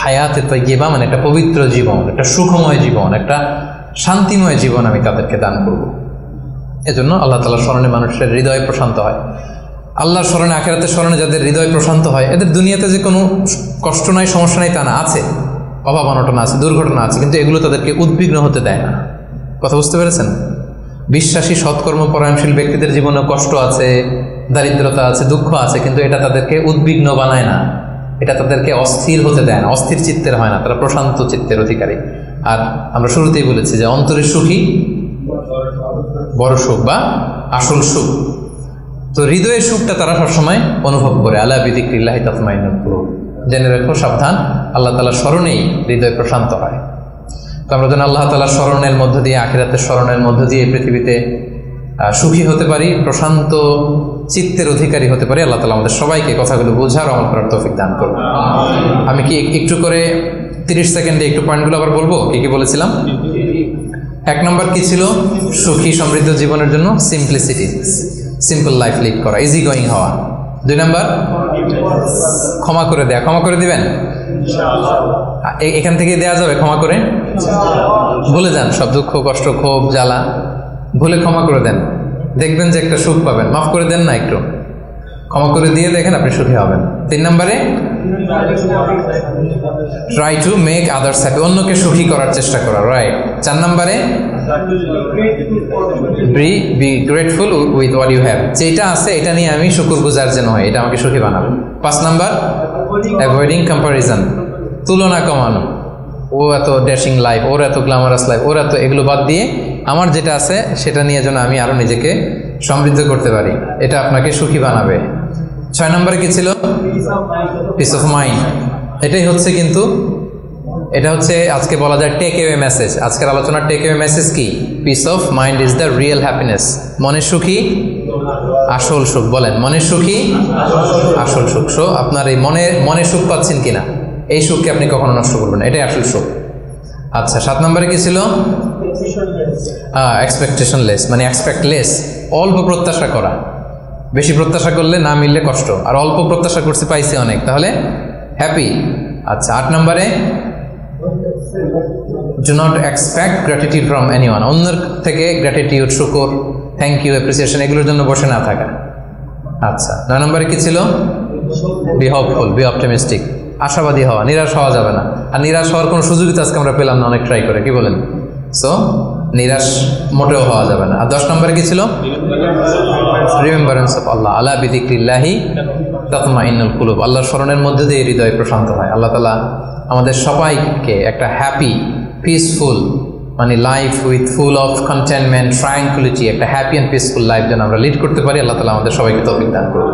হায়াতে তাইয়্যিবা মানে একটা পবিত্র জীবন, একটা সুখময় জীবন, একটা শান্তিময় জীবন আমি তাদেরকে দান করব। এজন্য আল্লাহ তাআলার স্মরণে মানুষের হৃদয় প্রশান্ত হয়। আল্লাহর স্মরণে, আখিরাতের স্মরণে যাদের হৃদয় প্রশান্ত হয়, এদের দুনিয়াতে যে কোনো কষ্ট নাই, সমস্যা নাই তা না, আছে, অভাব অনটন আছে, দুর্ঘটনা আছে, কিন্তু এগুলো তাদেরকে উদ্বিগ্ন হতে দেয় না। কথা বুঝতে পেরেছেন? বিশ্বাসী, সৎকর্ম পরায়ণশীল ব্যক্তিদের জীবনে কষ্ট আছে, দারিদ্রতা আছে, দুঃখ আছে, কিন্তু এটা তাদেরকে উদ্বিগ্ন বানায় না, এটা তাদেরকে অস্থির হতে দেয় না, অস্থির চিত্তের হয় না, তারা প্রশান্ত চিত্তের অধিকারী। আর আমরা শুরুতেই বলেছি যে অন্তরের সুখী বড় সুখ বা আসল সুখ। তো হৃদয়ের সুখটা তারা সবসময় অনুভব করে। আলা বিযিকরিল্লাহি তাতমাইন্নুল কুলুব, জেনে রাখো, সাবধান, আল্লাহ তাআলার স্মরণেই হৃদয় প্রশান্ত হয়। তো আমরা যেন আল্লাহ তাআলার স্মরণের মধ্য দিয়ে, আখিরাতের স্মরণের মধ্য দিয়ে পৃথিবীতে সুখী হতে পারি, প্রশান্ত চিত্তের অধিকারী হতে পারি। আল্লাহ তাআলা আমাদের সবাইকে কথাগুলো বোঝার, আমল করার তৌফিক দান করুন। আমি কি একটু করে 30 সেকেন্ডে একটু পয়েন্টগুলো আবার বলবো? কি বলেছিলাম? 1 নম্বর কি ছিল? সুখী সমৃদ্ধ জীবনের জন্য সিম্পলিসিটি, সিম্পল লাইফ লিড করা, ইজি গোয়িং হওয়া। 2 নম্বর ক্ষমা করে দেয়া। ক্ষমা করে দিবেন? এখান থেকে দেয়া যাবে ক্ষমা করে? ভুলে যান সব দুঃখ, কষ্ট, ক্ষোভ, জ্বালা, ভুলে ক্ষমা করে দেন, দেখবেন যে একটা সুখ পাবেন। মাফ করে দেন না, একটু ক্ষমা করে দিয়ে দেখেন, আপনি সুখী হবেন। 3 নম্বরে try to make others happy, অন্যকে সুখী করার চেষ্টা করা, রাইট। 4 নম্বরে be grateful with what you have, যেটা আছে এটা নিয়ে আমি শুকরগুজার যেন হয়, এটা আমাকে সুখী বানাবে। 5 নাম্বার অ্যাভয়েডিং কম্পারিজন, তুলনা কমানো, ও এত ড্যাশিং লাইফ, ওর এত গ্ল্যামারাস লাইফ, ওর এত, এগুলো বাদ দিয়ে আমার যেটা আছে সেটা নিয়ে যেন আমি আরো নিজেকে সমৃদ্ধ করতে পারি, এটা আপনাকে সুখী বানাবে। 6 নম্বরে কি ছিল? Piece of mind. এটাই হচ্ছে কিন্তু এটা হচ্ছে আজকে বলা যায় টেক অ্যাওয়ে মেসেজ। আজকের আলোচনার টেক অ্যাওয়ে মেসেজ কি? Piece of mind is the real happiness. মনের সুখী আসল সুখ। বলেন, মনের সুখী আসল সুখ। সো আপনার এই মনে সুখ পাচ্ছেন কিনা, এই সুখকে আপনি কখনো নষ্ট করবেন না, এটাই আসল সুখ। আচ্ছা, 7 নম্বরে কি ছিল? এক্সপেকটেশন লেস, মানে এক্সপেক্ট লেস, অল্প প্রত্যাশা করা। বেশি প্রত্যাশা করলে না মিললে কষ্ট, আর অল্প প্রত্যাশা করছি পাইছি অনেক, তাহলে হ্যাপি। আচ্ছা, 8 নম্বরে do not expect gratitude from anyone, অন্যের থেকে গ্র্যাটিটিউড, শুকর, থ্যাংক ইউ, অ্যাপ্রিসিয়েশন, এগুলোর জন্য বসে না থাকা। আচ্ছা, 9 নম্বরে কি ছিল? বি হোপফুল, বি অপটিমিস্টিক, আশাবাদী হওয়া, নিরাশ হওয়া যাবে না। আর নিরাশ হওয়ার কোনো সুযোগই তো আজকে আমরা পেলাম না, অনেক ট্রাই করে, কি বলেন? সো নিরাশ মোটেও হওয়া যাবে না। আর 10 নম্বরে কি ছিল? রিমেম্বারেন্স অফ আল্লাহ, আলা বিযিকরিল্লাহি তাতমাইন্নুল কুলুব, আল্লাহর স্মরণের মধ্যে দিয়ে হৃদয় প্রশান্ত হয়। আল্লাহ তাআলা আমাদের সবাইকে একটা হ্যাপি, পিসফুল, মানে life with full of contentment, tranquillity, একটা হ্যাপি অ্যান্ড পিসফুল লাইফ যেন আমরা লিড করতে পারি, আল্লাহ তাআলা আমাদের সবাইকে তৌফিক দান করুন।